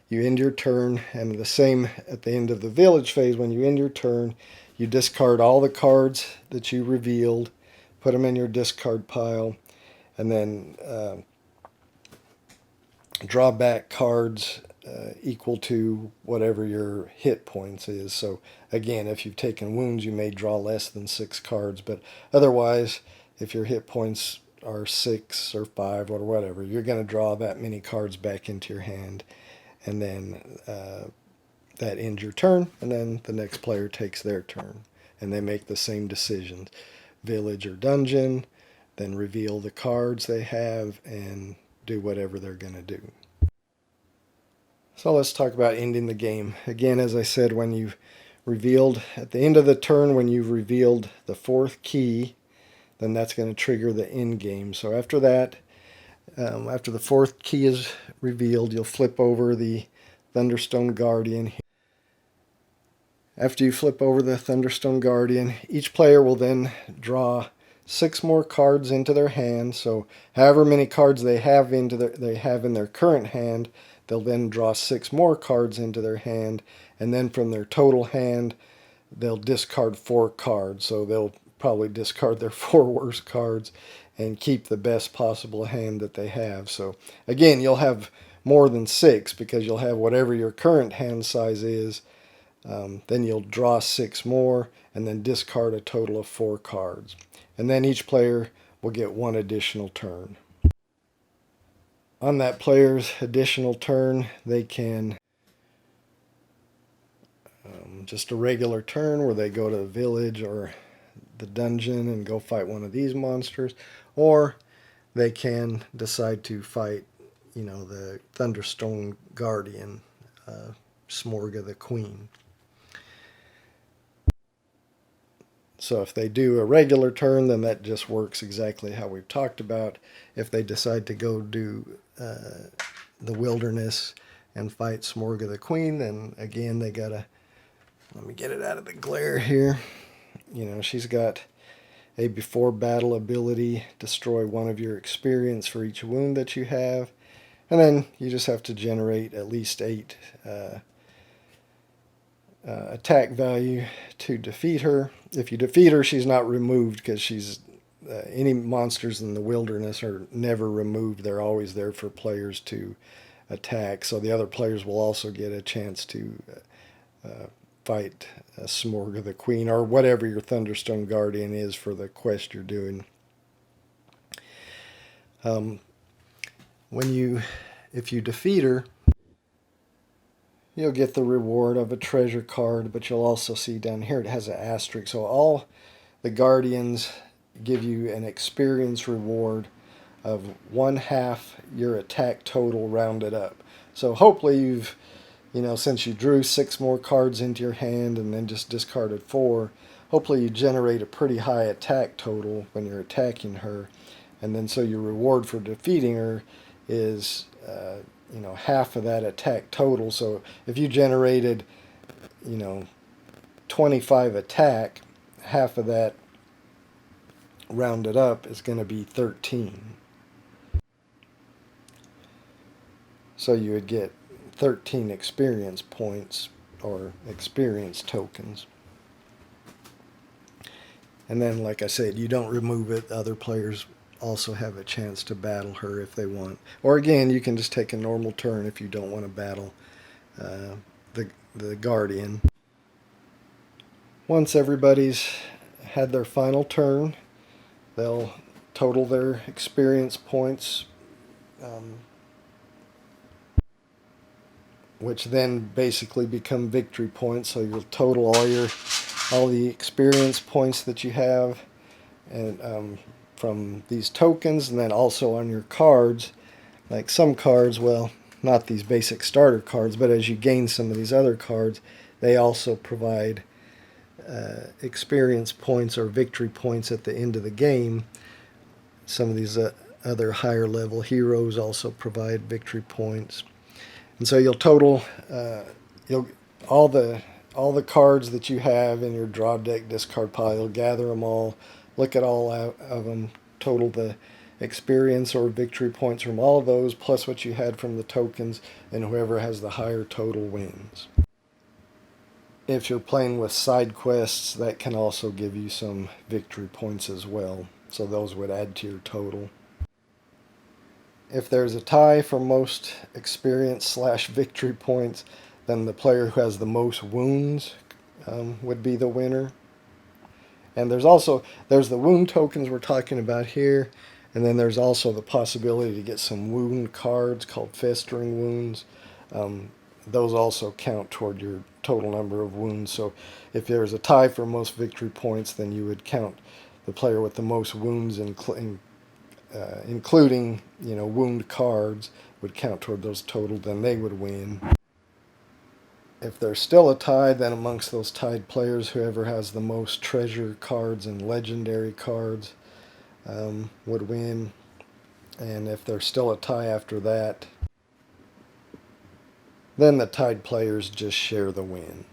you end your turn, and the same at the end of the village phase. When you end your turn, you discard all the cards that you revealed, put them in your discard pile, and then draw back cards equal to whatever your hit points is. So again, if you've taken wounds, you may draw less than 6 cards, but otherwise, if your hit points are 6 or 5 or whatever, you're going to draw that many cards back into your hand, and then that ends your turn, and then the next player takes their turn, and they make the same decisions, village or dungeon, then reveal the cards they have and do whatever they're going to do. So let's talk about ending the game. Again, as I said, when you've revealed, at the end of the turn, when you've revealed the 4th key, then that's going to trigger the end game. So after that, after the 4th key is revealed, you'll flip over the Thunderstone Guardian. After you flip over the Thunderstone Guardian, each player will then draw 6 more cards into their hand. So however many cards they have in their current hand, they'll then draw 6 more cards into their hand, and then from their total hand, they'll discard 4 cards. So they'll probably discard their 4 worst cards and keep the best possible hand that they have. So again, you'll have more than 6 because you'll have whatever your current hand size is. Then you'll draw 6 more and then discard a total of 4 cards. And then each player will get 1 additional turn. On that player's additional turn, they can just a regular turn where they go to the village or the dungeon and go fight one of these monsters, or they can decide to fight, the Thunderstone Guardian, Smorga the Queen. So if they do a regular turn, then that just works exactly how we've talked about. If they decide to go do the wilderness and fight Smorga the Queen, then again they gotta, let me get it out of the glare here. She's got a before battle ability, destroy 1 of your experience for each wound that you have. And then you just have to generate at least 8 attack value to defeat her. If you defeat her, she's not removed because she's any monsters in the wilderness are never removed. They're always there for players to attack. So the other players will also get a chance to fight Smorga the Queen or whatever your Thunderstone Guardian is for the quest you're doing. If you defeat her, you'll get the reward of a treasure card, but you'll also see down here it has an asterisk. So all the Guardians give you an experience reward of 1/2 your attack total rounded up. So hopefully you've, since you drew 6 more cards into your hand and then just discarded 4, hopefully you generate a pretty high attack total when you're attacking her. And then so your reward for defeating her is, half of that attack total. So if you generated, 25 attack, half of that rounded up is going to be 13. So you would get 13 experience points or experience tokens. And then, like I said, you don't remove it. Other players also have a chance to battle her if they want. Or again, you can just take a normal turn if you don't want to battle the Guardian. Once everybody's had their final turn, they'll total their experience points, which then basically become victory points. So you'll total all the experience points that you have, and from these tokens, and then also on your cards. Like some cards, well, not these basic starter cards, but as you gain some of these other cards, they also provide experience points or victory points at the end of the game. Some of these other higher level heroes also provide victory points. And so you'll total all the cards that you have in your draw deck discard pile. You'll gather them all, look at all of them, total the experience or victory points from all of those, plus what you had from the tokens, and whoever has the higher total wins. If you're playing with side quests, that can also give you some victory points as well. So those would add to your total. If there's a tie for most experience / victory points, then the player who has the most wounds would be the winner. And there's the wound tokens we're talking about here, and then there's also the possibility to get some wound cards called festering wounds. Those also count toward your total number of wounds. So if there's a tie for most victory points, then you would count the player with the most wounds, including wound cards, would count toward those total. Then they would win. If there's still a tie, then amongst those tied players, whoever has the most treasure cards and legendary cards would win. And if there's still a tie after that, then the tied players just share the win.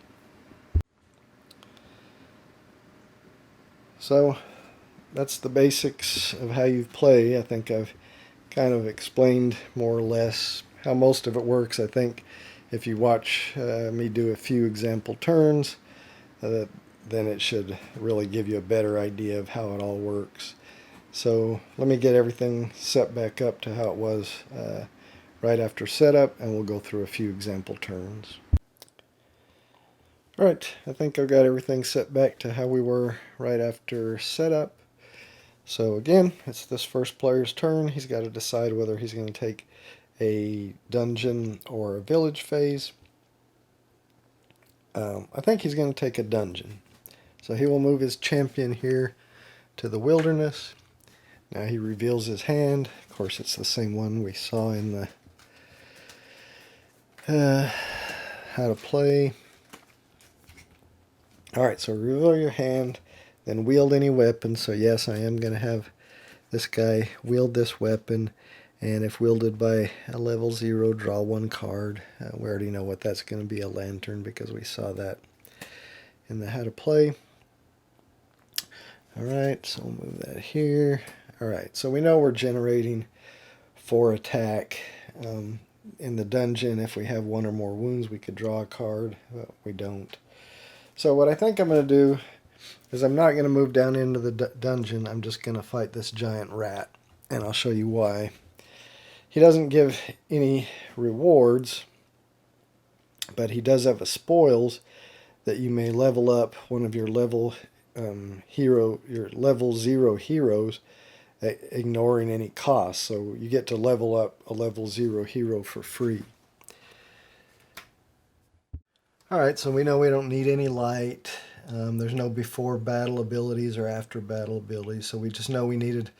So that's the basics of how you play. I think I've kind of explained more or less how most of it works. I think if you watch me do a few example turns, then it should really give you a better idea of how it all works. So let me get everything set back up to how it was right after setup, and we'll go through a few example turns. Alright, I think I've got everything set back to how we were right after setup. So again, it's this first player's turn. He's got to decide whether he's going to take a dungeon or a village phase. I think he's going to take a dungeon. So he will move his champion here to the wilderness. Now he reveals his hand. Of course, it's the same one we saw in the how to play. Alright, so reveal your hand, then wield any weapon. So yes, I am going to have this guy wield this weapon, and if wielded by a level 0, draw 1 card. We already know what that's going to be, a lantern, because we saw that in the how to play. Alright, so we'll move that here. Alright, so we know we're generating 4 attack in the dungeon, if we have one or more wounds, we could draw a card, but we don't. So what I think I'm going to do is I'm not going to move down into the dungeon. I'm just going to fight this giant rat, and I'll show you why. He doesn't give any rewards, but he does have a spoils that you may level up one of your level your level 0 heroes, ignoring any cost. So you get to level up a level 0 hero for free. Alright, so we know we don't need any light. There's no before battle abilities or after battle abilities, so we just know we needed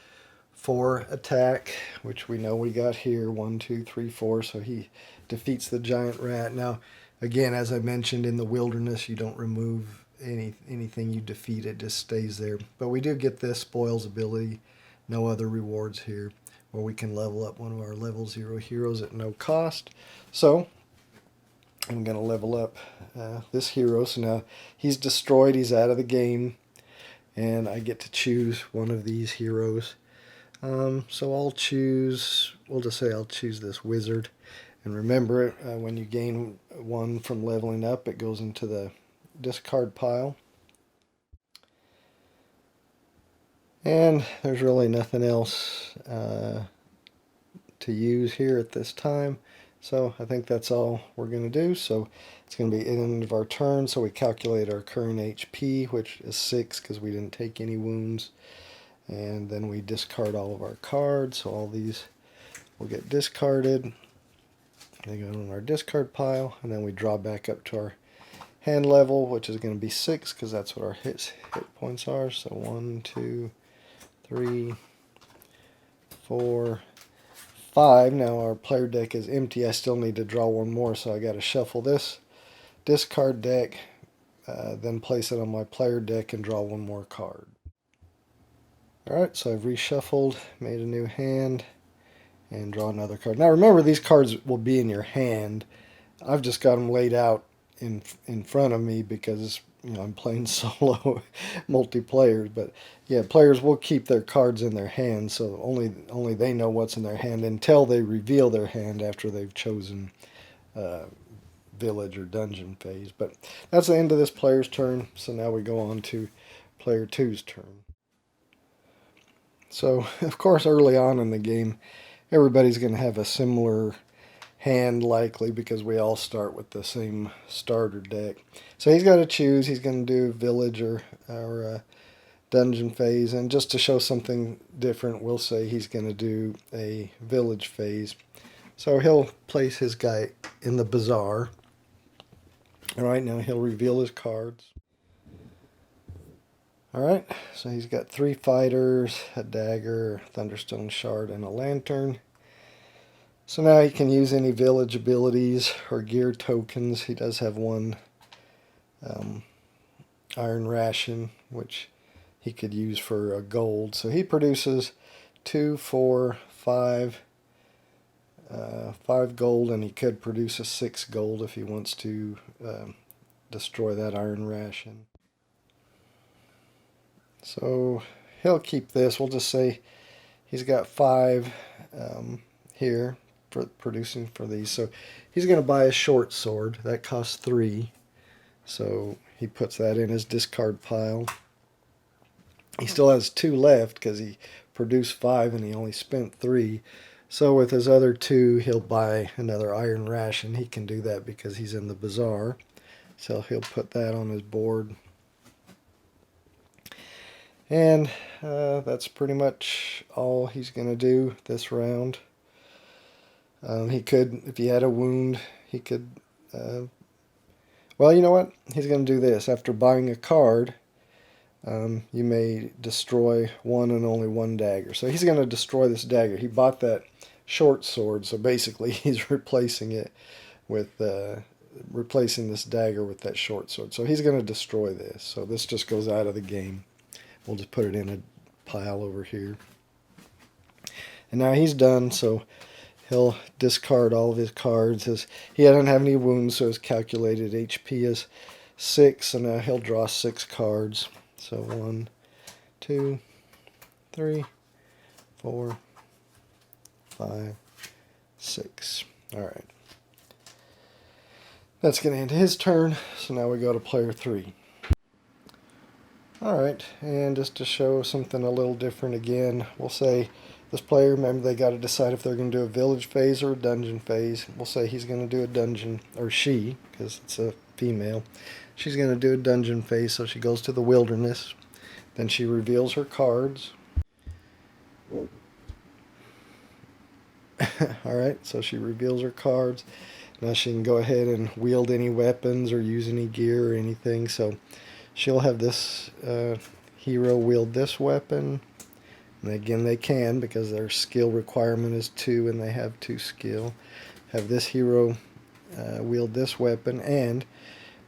4 attack, which we know we got here. 1, 2, 3, 4, so he defeats the giant rat. Now, again, as I mentioned, in the wilderness, you don't remove anything you defeat, it just stays there. But we do get this spoils ability, no other rewards here, where we can level up one of our level 0 heroes at no cost. So I'm going to level up this hero. So now he's destroyed, he's out of the game, and I get to choose one of these heroes. So I'll choose, we'll just say I'll choose this wizard. And remember, when you gain 1 from leveling up, it goes into the discard pile. And there's really nothing else to use here at this time. So I think that's all we're going to do. So it's going to be the end of our turn. So we calculate our current HP, which is 6 because we didn't take any wounds. And then we discard all of our cards. So all these will get discarded. They go in our discard pile. And then we draw back up to our hand level, which is going to be 6 because that's what our hit points are. So 1, 2, 3, 4, 5. Now our player deck is empty. I still need to draw one more, so I got to shuffle this discard deck, then place it on my player deck and draw one more card. Alright, so I've reshuffled, made a new hand, and draw another card. Now remember, these cards will be in your hand. I've just got them laid out in front of me because I'm playing solo multiplayer. But yeah, players will keep their cards in their hand, so only they know what's in their hand until they reveal their hand after they've chosen village or dungeon phase. But that's the end of this player's turn. So now we go on to player 2's turn. So of course, early on in the game, everybody's going to have a similar hand likely because we all start with the same starter deck. So he's got to choose. He's going to do village or dungeon phase, and just to show something different, we'll say he's going to do a village phase. So he'll place his guy in the bazaar. Alright, now he'll reveal his cards. Alright, so he's got 3 fighters, a dagger, thunderstone shard, and a lantern. So now he can use any village abilities or gear tokens. He does have 1 iron ration, which he could use for a gold. So he produces 2, 4, 5, 5 gold, and he could produce a 6 gold if he wants to destroy that iron ration. So he'll keep this. We'll just say he's got 5 here for producing for these. So he's going to buy a short sword. That costs 3. So he puts that in his discard pile. He still has 2 left because he produced 5 and he only spent 3. So with his other 2, he'll buy another iron ration. He can do that because he's in the bazaar. So he'll put that on his board. And that's pretty much all he's going to do this round. He could, if he had a wound, he could... well, you know what? He's going to do this. After buying a card, you may destroy 1 and only 1 dagger. So he's going to destroy this dagger. He bought that short sword, so basically he's replacing it with... replacing this dagger with that short sword. So he's going to destroy this. So this just goes out of the game. We'll just put it in a pile over here. And now he's done, so he'll discard all of his cards. He doesn't have any wounds, so his calculated HP is 6. So now he'll draw 6 cards. So 1, 2, 3, 4, 5, 6. Alright. That's going to end his turn, so now we go to player 3. Alright, and just to show something a little different again, we'll say this player, remember they got to decide if they're going to do a village phase or a dungeon phase. We'll say he's going to do a dungeon, or she, because it's a female. She's going to do a dungeon phase, so she goes to the wilderness. Then she reveals her cards. Alright, so she reveals her cards. Now she can go ahead and wield any weapons or use any gear or anything. So she'll have this hero wield this weapon. And again, they can because their skill requirement is 2 and they have 2 skill. Have this hero wield this weapon, and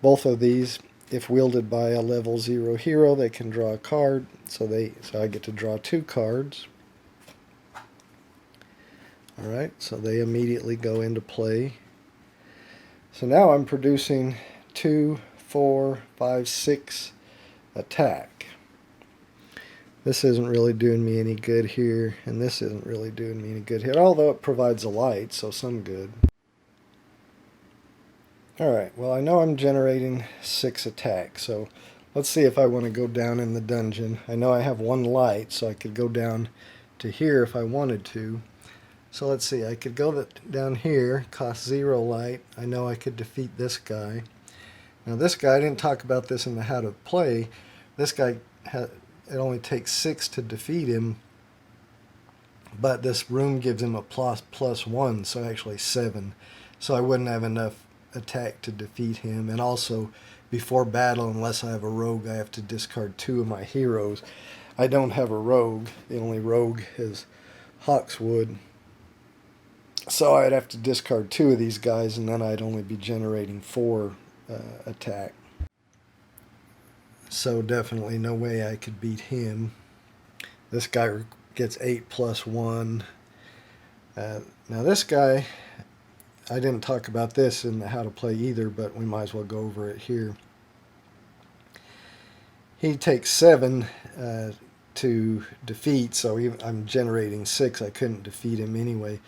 both of these, if wielded by a level 0 hero, they can draw a card. So I get to draw 2 cards. Alright, so they immediately go into play. So now I'm producing 2, 4, 5, 6 attack. This isn't really doing me any good here, and this isn't really doing me any good here, although it provides a light, so some good. Alright, well I know I'm generating 6 attack, so let's see if I want to go down in the dungeon. I know I have 1 light, so I could go down to here if I wanted to. So let's see, I could go down here, cost 0 light. I know I could defeat this guy. Now this guy, I didn't talk about this in the how to play. This guy, it only takes 6 to defeat him, but this room gives him a +1, so actually 7. So I wouldn't have enough attack to defeat him. And also, before battle, unless I have a rogue, I have to discard 2 of my heroes. I don't have a rogue. The only rogue is Hawkswood. So I'd have to discard 2 of these guys, and then I'd only be generating 4 attack. So definitely no way I could beat him. This guy gets 8 + 1. Now this guy, I didn't talk about this in the how to play either, but we might as well go over it here. He takes 7 to defeat, so I'm generating 6. I couldn't defeat him anyway.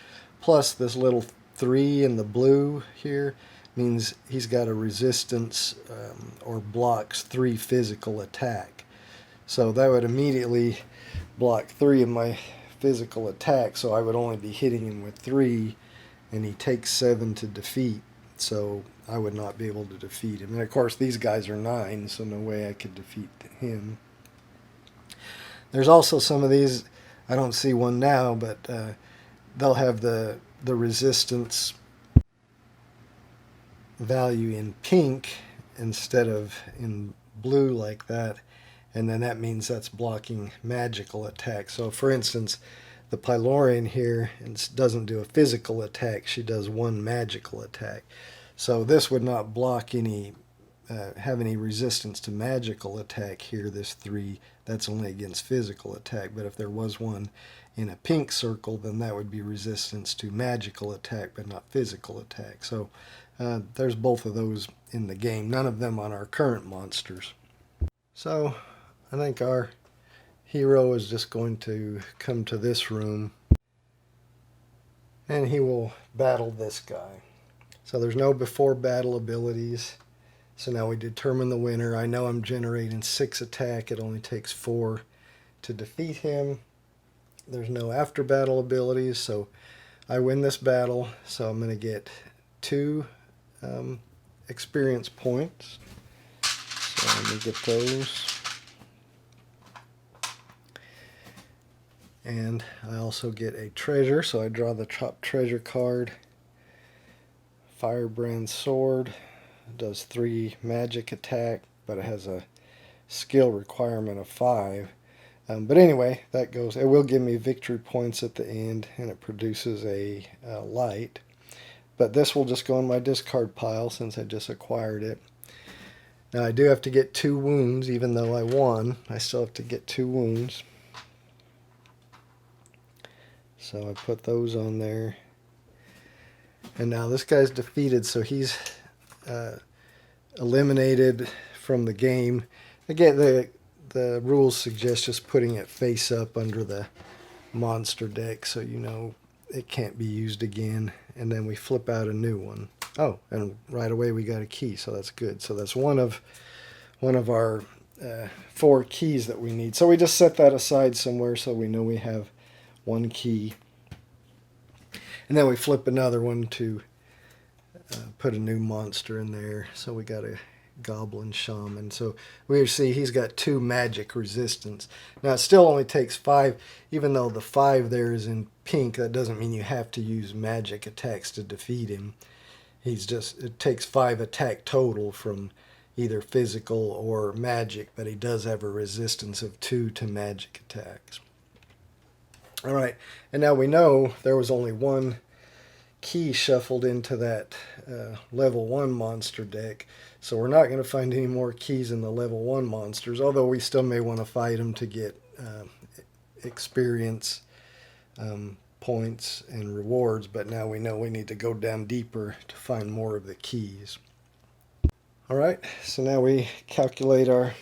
Plus this little 3 in the blue here means he's got a resistance or blocks 3 physical attack. So that would immediately block 3 of my physical attack, so I would only be hitting him with 3, and he takes 7 to defeat, so I would not be able to defeat him. And of course these guys are 9, so no way I could defeat him. There's also some of these, I don't see one now, but they'll have the resistance value in pink instead of in blue like that, and then that means that's blocking magical attack. So for instance, the Pylorian here doesn't do a physical attack, she does 1 magical attack. So this would not block any have any resistance to magical attack here, this 3. That's only against physical attack, but if there was one in a pink circle, then that would be resistance to magical attack but not physical attack. So there's both of those in the game, none of them on our current monsters. So I think our hero is just going to come to this room and he will battle this guy. So there's no before battle abilities. So now we determine the winner. I know I'm generating 6 attack. It only takes 4 to defeat him. There's no after battle abilities, so I win this battle. So I'm going to get 2 experience points. So let me get those. And I also get a treasure, so I draw the top treasure card. Firebrand Sword. It does 3 magic attack, but it has a skill requirement of 5. But anyway, that goes. It will give me victory points at the end, and it produces a light. But this will just go in my discard pile since I just acquired it. Now I do have to get 2 wounds, even though I won. I still have to get 2 wounds. So I put those on there. And now this guy's defeated, so he's eliminated from the game. Again, the rules suggest just putting it face up under the monster deck, so you know it can't be used again, and then we flip out a new one. Oh, and right away we got a key, so that's good. So that's one of our 4 keys that we need. So we just set that aside somewhere so we know we have 1 key. And then we flip another one to put a new monster in there. So we got a goblin shaman. So we see he's got 2 magic resistance. Now it still only takes 5, even though the 5 there is in pink. That doesn't mean you have to use magic attacks to defeat him. It takes 5 attack total from either physical or magic, but he does have a resistance of 2 to magic attacks. All right, and now we know there was only 1 key shuffled into that level 1 monster deck, so we're not going to find any more keys in the level 1 monsters, although we still may want to fight them to get experience points and rewards, but now we know we need to go down deeper to find more of the keys. Alright, so now we calculate our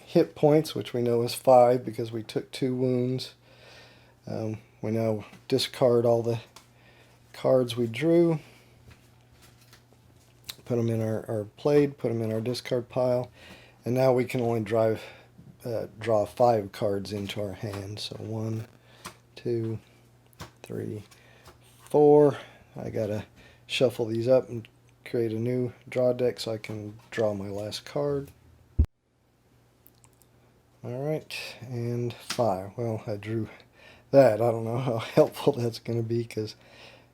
hit points, which we know is 5 because we took 2 wounds. We now discard all the cards we drew, put them in our played, put them in our discard pile, and now we can only draw 5 cards into our hand. So 1, 2, 3, 4. I gotta shuffle these up and create a new draw deck so I can draw my last card. Alright, and 5. Well, I drew that. I don't know how helpful that's going to be because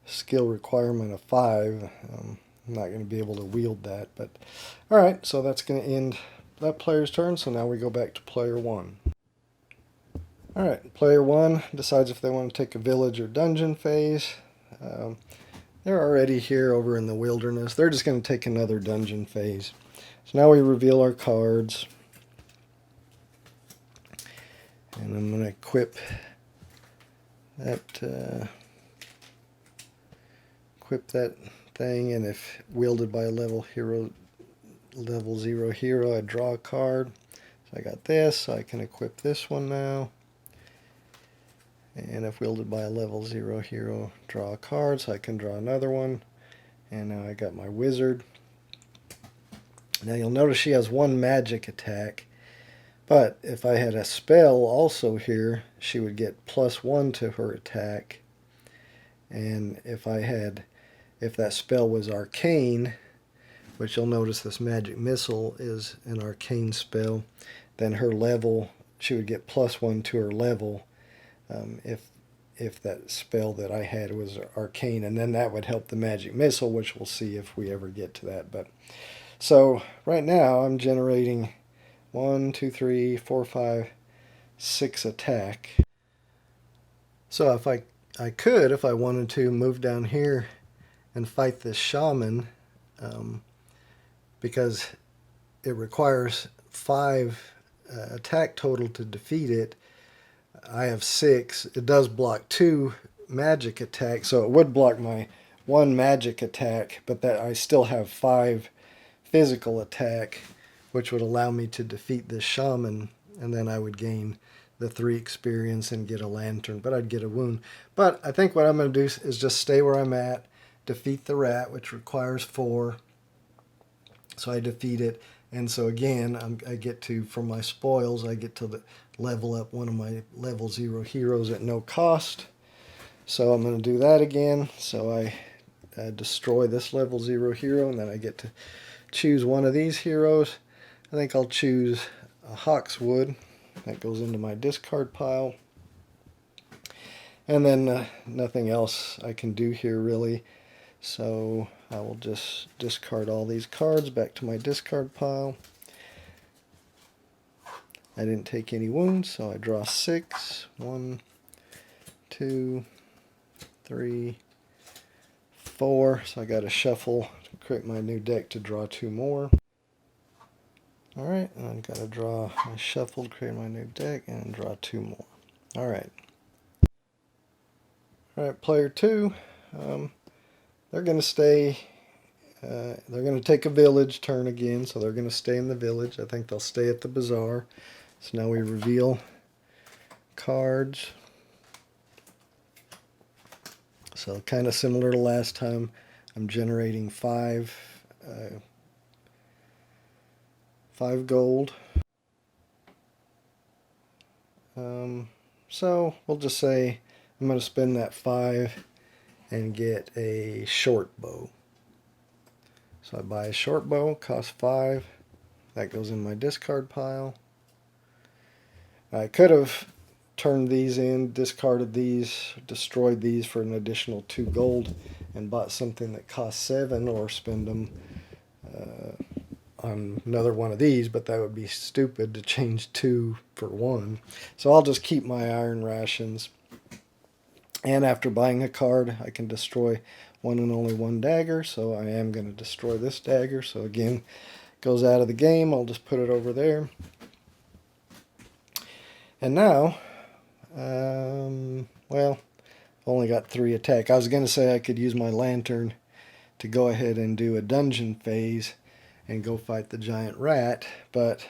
skill requirement of 5, I'm not going to be able to wield that. But alright, so that's going to end that player's turn, so now we go back to player 1. Alright, player 1 decides if they want to take a village or dungeon phase. They're already here over in the wilderness. They're just going to take another dungeon phase. So now we reveal our cards. And I'm going to equip that thing, and if wielded by a level 0 hero, I draw a card. So I got this, so I can equip this one now. And if wielded by a level 0 hero, draw a card, so I can draw another one. And now I got my wizard. Now you'll notice she has 1 magic attack, but if I had a spell also here, she would get +1 to her attack. And if that spell was arcane, which you'll notice this magic missile is an arcane spell, then her level, she would get +1 to her level. If that spell that I had was arcane, and then that would help the magic missile, which we'll see if we ever get to that. But so right now I'm generating 1, 2, 3, 4, 5, 6 attack. So if I could, if I wanted to, move down here and fight this shaman, because it requires 5 attack total to defeat it. I have 6. It does block 2 magic attacks, so it would block my 1 magic attack, but that I still have 5 physical attack, which would allow me to defeat this shaman, and then I would gain the 3 experience and get a lantern, but I'd get a wound. But I think what I'm going to do is just stay where I'm at, defeat the rat, which requires 4. So I defeat it, and so again, I get to, from my spoils, I get to level up one of my level 0 heroes at no cost. So I'm going to do that again. So I destroy this level 0 hero, and then I get to choose one of these heroes. I think I'll choose a Hawkswood. That goes into my discard pile. And then nothing else I can do here really. So I will just discard all these cards back to my discard pile. I didn't take any wounds, so I draw 6. 1, 2, 3, 4. So I got to shuffle to create my new deck to draw 2 more. Alright, and I've got to draw my shuffle to create my new deck and draw 2 more. Alright. Alright, player 2. They're going to stay, they're going to take a village turn again, so they're going to stay in the village. I think they'll stay at the bazaar. So now we reveal cards. So kind of similar to last time, I'm generating five gold. So we'll just say I'm going to spend that 5 and get a short bow. So I buy a short bow, costs 5. That goes in my discard pile. I could have turned these in, discarded these, destroyed these for an additional 2 gold, and bought something that costs 7, or spend them on another one of these, but that would be stupid to change 2 for 1. So I'll just keep my iron rations. And after buying a card, I can destroy one and only one dagger, so I am going to destroy this dagger. So again, goes out of the game. I'll just put it over there. And now, well, I've only got 3 attack. I was going to say I could use my lantern to go ahead and do a dungeon phase and go fight the giant rat, but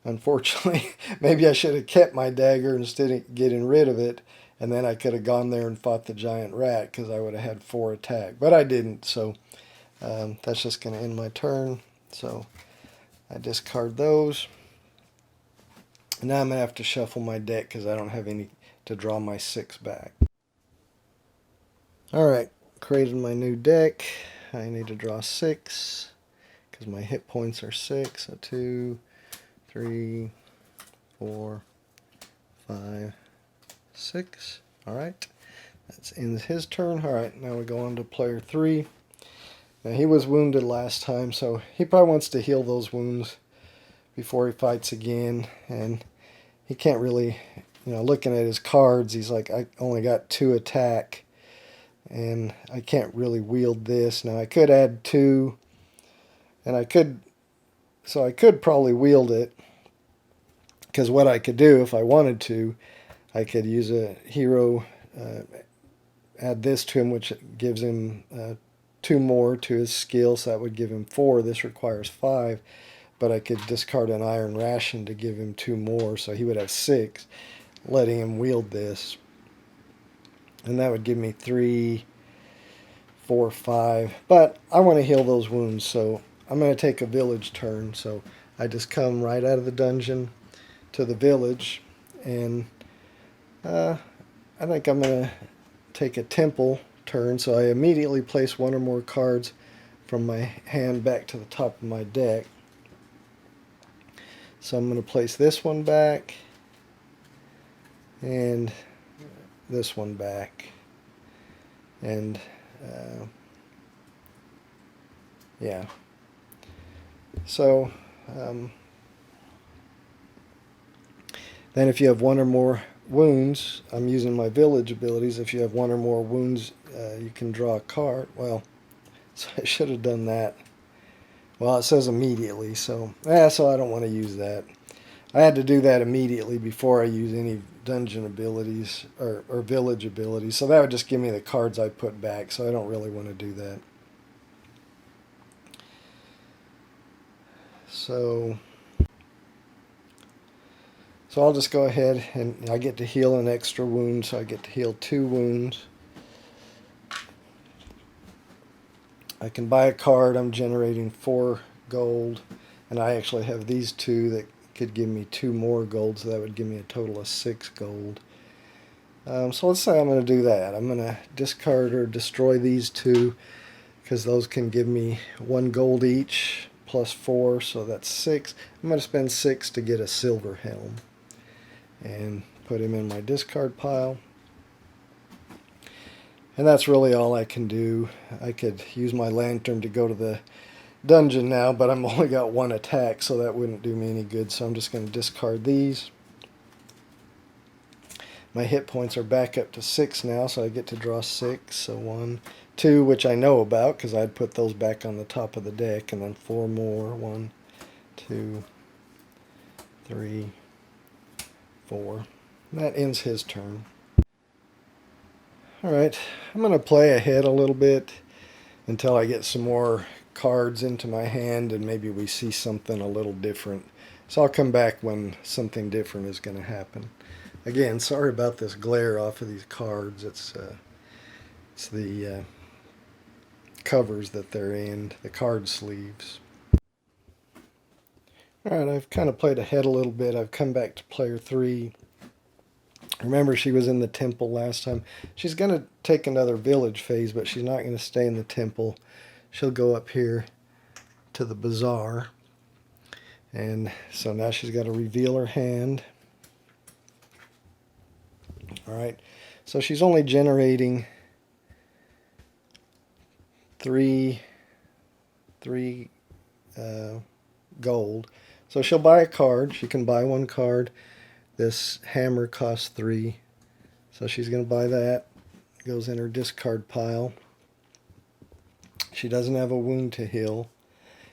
unfortunately, maybe I should have kept my dagger instead of getting rid of it, and then I could have gone there and fought the giant rat because I would have had 4 attack. But I didn't, so that's just going to end my turn. So I discard those. And now I'm going to have to shuffle my deck because I don't have any to draw my 6 back. Alright, created my new deck. I need to draw 6 because my hit points are 6. So 2, 3, 4, 5, 6. Alright, that ends his turn. Alright, now we go on to player 3. Now he was wounded last time, so he probably wants to heal those wounds before he fights again. And he can't really, looking at his cards, he's like, I only got 2 attack, and I can't really wield this. Now I could add 2, and I could probably wield it, because what I could do if I wanted to, I could use a hero, add this to him, which gives him 2 more to his skill, so that would give him 4. This requires 5, but I could discard an iron ration to give him 2 more, so he would have 6, letting him wield this. And that would give me 3, 4, 5. But I want to heal those wounds, so I'm going to take a village turn. So I just come right out of the dungeon to the village, and I think I'm going to take a temple turn. So I immediately place 1 or more cards from my hand back to the top of my deck. So I'm going to place this one back and this one back, and yeah. So then if you have 1 or more wounds, I'm using my village abilities. If you have 1 or more wounds, you can draw a card. Well, so I should have done that. Well, it says immediately, so I don't want to use that. I had to do that immediately before I use any dungeon abilities or village abilities, so that would just give me the cards I put back, so I don't really want to do that. So I'll just go ahead, and I get to heal an extra wound, so I get to heal 2 wounds. I can buy a card. I'm generating 4 gold, and I actually have these 2 that could give me 2 more gold, so that would give me a total of 6 gold. So let's say I'm going to do that. I'm going to discard or destroy these 2, because those can give me 1 gold each, plus 4, so that's 6. I'm going to spend 6 to get a silver helm, and put him in my discard pile. And that's really all I can do. I could use my lantern to go to the dungeon now, but I've only got 1 attack, so that wouldn't do me any good. So I'm just going to discard these. My hit points are back up to 6 now, so I get to draw 6. So 1, 2, which I know about because I'd put those back on the top of the deck, and then 4 more. 1, 2, 3, 4. And that ends his turn. Alright, I'm going to play ahead a little bit until I get some more cards into my hand, and maybe we see something a little different. So I'll come back when something different is going to happen. Again, sorry about this glare off of these cards. It's It's the covers that they're in, the card sleeves. Alright, I've kind of played ahead a little bit. I've come back to player 3. Remember, she was in the temple last time. She's going to take another village phase, but she's not going to stay in the temple. She'll go up here to the bazaar. And so now she's got to reveal her hand. Alright, so she's only generating three gold. So she'll buy a card. She can buy one card. This hammer costs 3. So she's going to buy that. It goes in her discard pile. She doesn't have a wound to heal.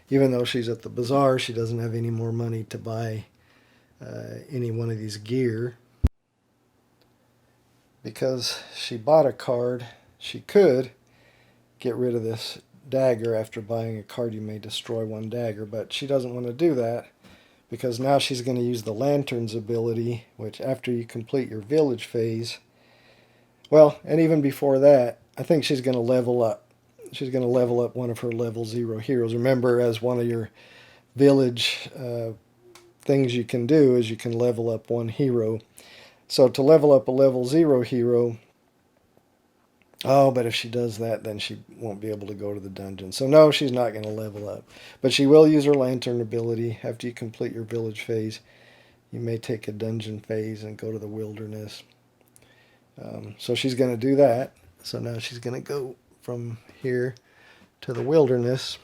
Even though she's at the bazaar, she doesn't have any more money to buy any one of these gear. Because she bought a card, she could get rid of this dagger. After buying a card, you may destroy one dagger, but she doesn't want to do that because now she's going to use the Lantern's ability, which after you complete your village phase, well, and even before that, I think she's going to level up. She's going to level up one of her level 0 heroes. Remember, as one of your village things you can do is you can level up one hero. So to level up a level 0 hero, oh, but if she does that, then she won't be able to go to the dungeon. So no, she's not going to level up. But she will use her Lantern ability. After you complete your village phase, you may take a dungeon phase and go to the wilderness. So she's going to do that. So now she's going to go from here to the wilderness.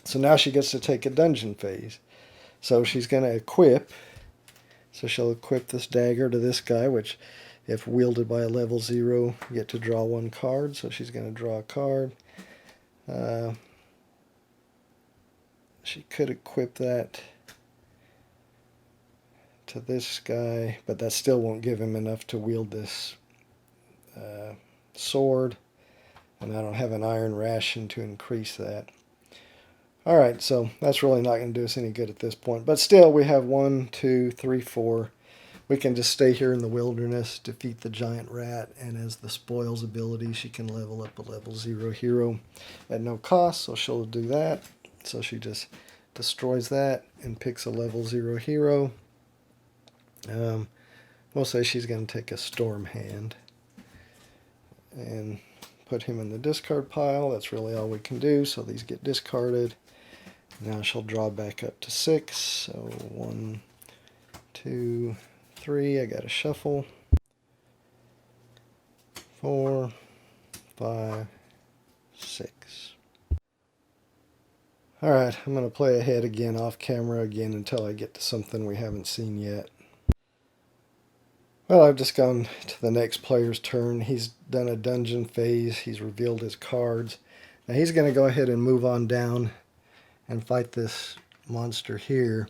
So now she gets to take a dungeon phase. So she's going to equip. So she'll equip this dagger to this guy, which if wielded by a level 0, you get to draw one card. So she's going to draw a card. She could equip that to this guy, but that still won't give him enough to wield this sword. And I don't have an iron ration to increase that. Alright, so that's really not going to do us any good at this point. But still, we have 1, 2, 3, 4. We can just stay here in the wilderness, defeat the giant rat, and as the spoils ability, she can level up a level 0 hero at no cost, so she'll do that. So she just destroys that and picks a level 0 hero. We'll say she's going to take a Storm Hand and put him in the discard pile. That's really all we can do, so these get discarded. Now she'll draw back up to 6, so 1, 2, 3, I got to shuffle. 4, 5, 6. Alright, I'm going to play ahead again, off camera again, until I get to something we haven't seen yet. Well, I've just gone to the next player's turn. He's done a dungeon phase. He's revealed his cards. Now he's going to go ahead and move on down and fight this monster here,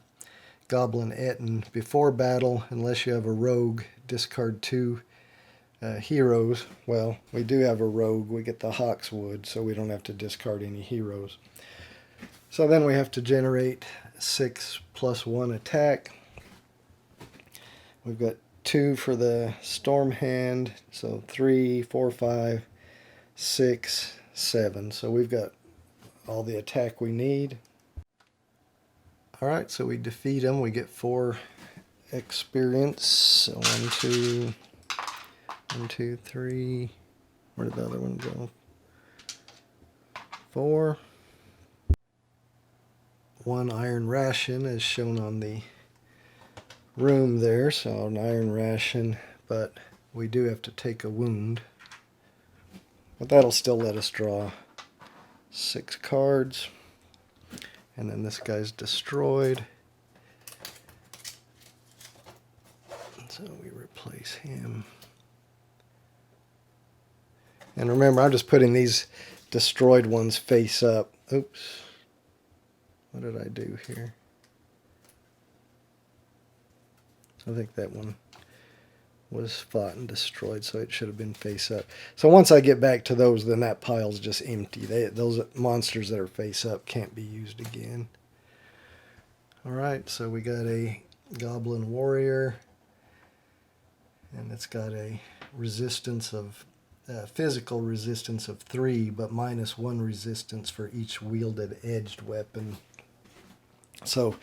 Goblin Etten. Before battle, unless you have a rogue, discard 2 heroes. Well, we do have a rogue. We get the Hawkswood, so we don't have to discard any heroes. So then we have to generate 6 + 1 attack. We've got 2 for the Storm Hand, so 3, 4, 5, 6, 7. So we've got all the attack we need. Alright, so we defeat him. We get 4 experience. So 1, 2, 1, 2, 3. Where did the other one go? 4. 1 iron ration is shown on the room there, so an iron ration, but we do have to take a wound. But that'll still let us draw 6 cards. And then this guy's destroyed. So we replace him. And remember, I'm just putting these destroyed ones face up. Oops. What did I do here? I think that one was fought and destroyed, so it should have been face up. So once I get back to those, then that pile's just empty. Those monsters that are face up can't be used again. Alright, so we got a Goblin Warrior, and it's got a resistance of physical resistance of 3, but -1 resistance for each wielded edged weapon. So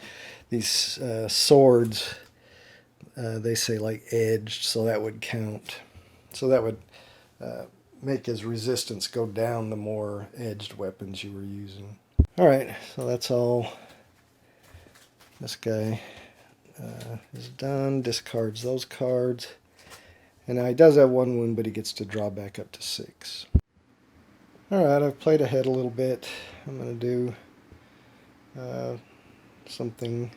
these swords, they say like edged, so that would count. So that would make his resistance go down the more edged weapons you were using. Alright, so that's all. This guy is done. Discards those cards. And now he does have 1 wound, but he gets to draw back up to 6. Alright, I've played ahead a little bit. I'm going to do something.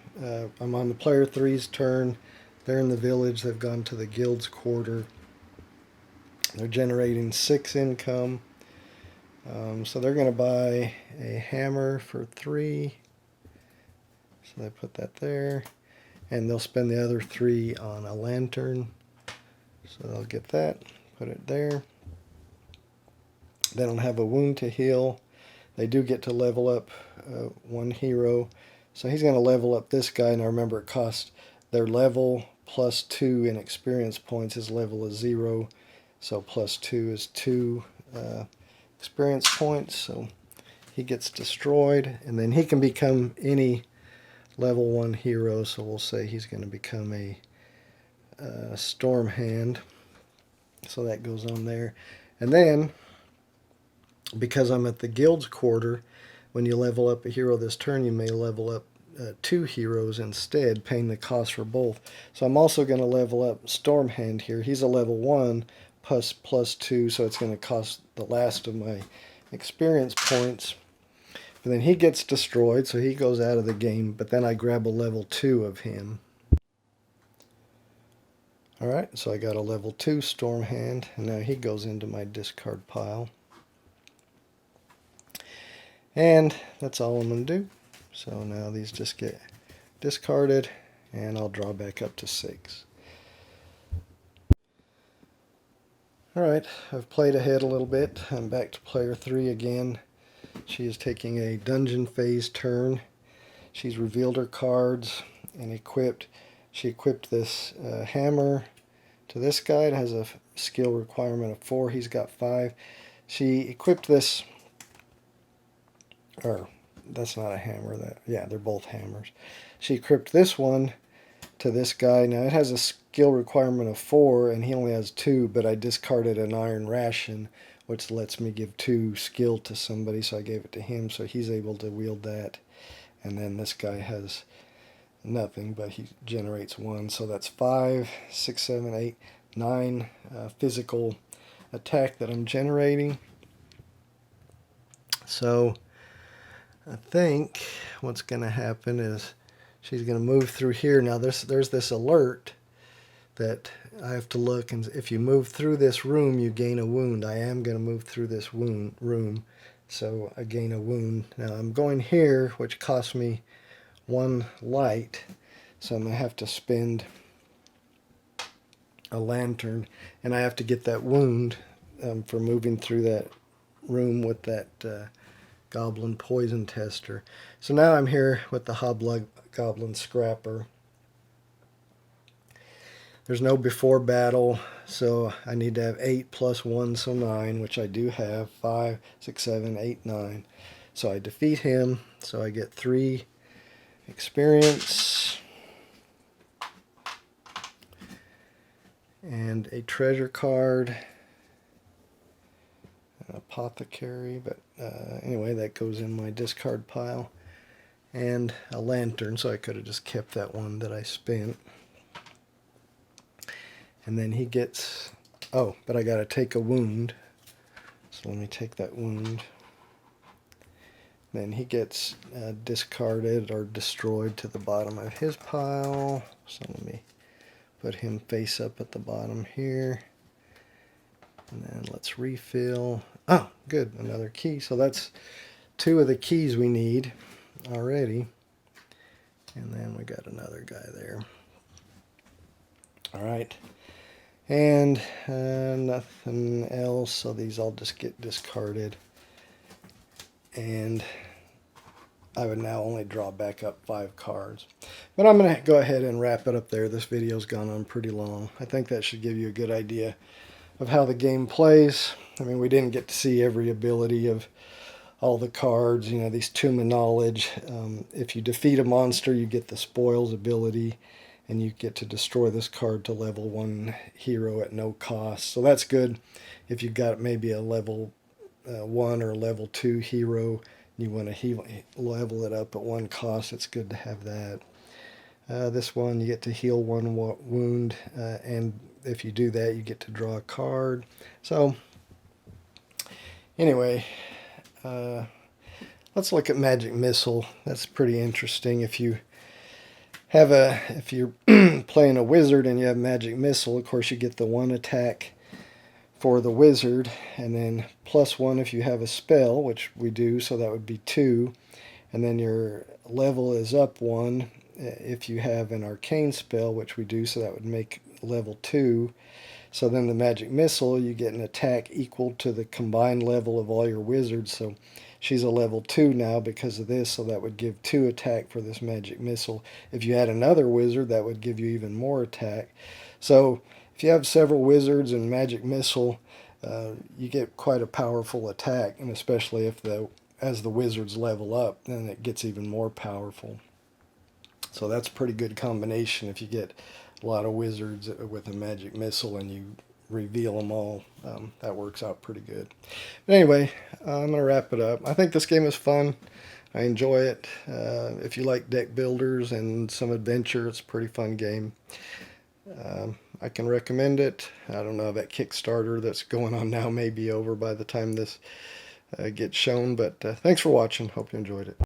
I'm on the player 3's turn. They're in the village. They've gone to the guild's quarter. They're generating 6 income. So they're going to buy a hammer for 3. So they put that there. And they'll spend the other 3 on a lantern. So they'll get that, put it there. They don't have a wound to heal. They do get to level up 1 hero. So he's going to level up this guy. Now remember, it costs their level plus 2 in experience points. His level is 0. So plus 2 is 2 experience points. So he gets destroyed. And then he can become any level 1 hero. So we'll say he's going to become a Storm Hand. So that goes on there. And then, because I'm at the guild's quarter, when you level up a hero this turn, you may level up 2 heroes instead, paying the cost for both. So I'm also going to level up Storm Hand here. He's a level 1 plus 2, so it's going to cost the last of my experience points. But then he gets destroyed, so he goes out of the game, but then I grab a level 2 of him. Alright, so I got a level 2 Storm Hand, and now he goes into my discard pile. And that's all I'm going to do. So now these just get discarded, and I'll draw back up to 6. Alright, I've played ahead a little bit. I'm back to player 3 again. She is taking a dungeon phase turn. She's revealed her cards and equipped. She equipped this hammer to this guy. It has a skill requirement of 4. He's got 5. She equipped this, or that's not a hammer. Yeah, they're both hammers. She equipped this one to this guy. Now it has a skill requirement of 4 and he only has 2, but I discarded an iron ration, which lets me give 2 skill to somebody, so I gave it to him, so he's able to wield that. And then this guy has nothing, but he generates 1, so that's 5, 6, 7, 8, 9 physical attack that I'm generating. So I think what's going to happen is she's going to move through here. Now there's this alert that I have to look, and if you move through this room, you gain a wound. I am going to move through this room, so I gain a wound. Now I'm going here, which costs me 1 light, so I'm going to have to spend a lantern, and I have to get that wound for moving through that room with that goblin poison tester. So now I'm here with the hobgoblin scrapper. There's no before battle, so I need to have 8 plus 1, so 9, which I do have. 5, 6, 7, 8, 9. So I defeat him, so I get 3 experience and a treasure card, an apothecary, but anyway, that goes in my discard pile, and a lantern, so I could have just kept that one that I spent. And then he gets, oh, but I got to take a wound, so let me take that wound. Then he gets discarded or destroyed to the bottom of his pile. So let me put him face up at the bottom here. And then let's refill. Oh, good, another key. So that's 2 of the keys we need already. And then we got another guy there. All right. And nothing else, so these all just get discarded. And I would now only draw back up 5 cards. But I'm going to go ahead and wrap it up there. This video's gone on pretty long. I think that should give you a good idea of how the game plays. I mean, we didn't get to see every ability of all the cards, you know, these Tomb of Knowledge. If you defeat a monster, you get the Spoils ability, and you get to destroy this card to level 1 hero at no cost. So that's good if you've got maybe a level 1 or level 2 hero, and you want to level it up at 1 cost. It's good to have that. This one, you get to heal 1 wound, and if you do that, you get to draw a card. So, anyway, let's look at Magic Missile. That's pretty interesting. If you're playing a wizard and you have Magic Missile, of course you get the 1 attack for the wizard, and then +1 if you have a spell, which we do, so that would be 2. And then your level is up 1 if you have an arcane spell, which we do, so that would make level 2. So then the Magic Missile, you get an attack equal to the combined level of all your wizards. So she's a level 2 now because of this, so that would give 2 attack for this Magic Missile. If you had another wizard, that would give you even more attack. So if you have several wizards and Magic Missile, you get quite a powerful attack, and especially as the wizards level up, then it gets even more powerful. So that's a pretty good combination if you get a lot of wizards with a Magic Missile and you reveal them all. That works out pretty good. But anyway, I'm going to wrap it up. I think this game is fun. I enjoy it. If you like deck builders and some adventure, it's a pretty fun game. I can recommend it. I don't know, that Kickstarter that's going on now may be over by the time this gets shown, but thanks for watching. Hope you enjoyed it.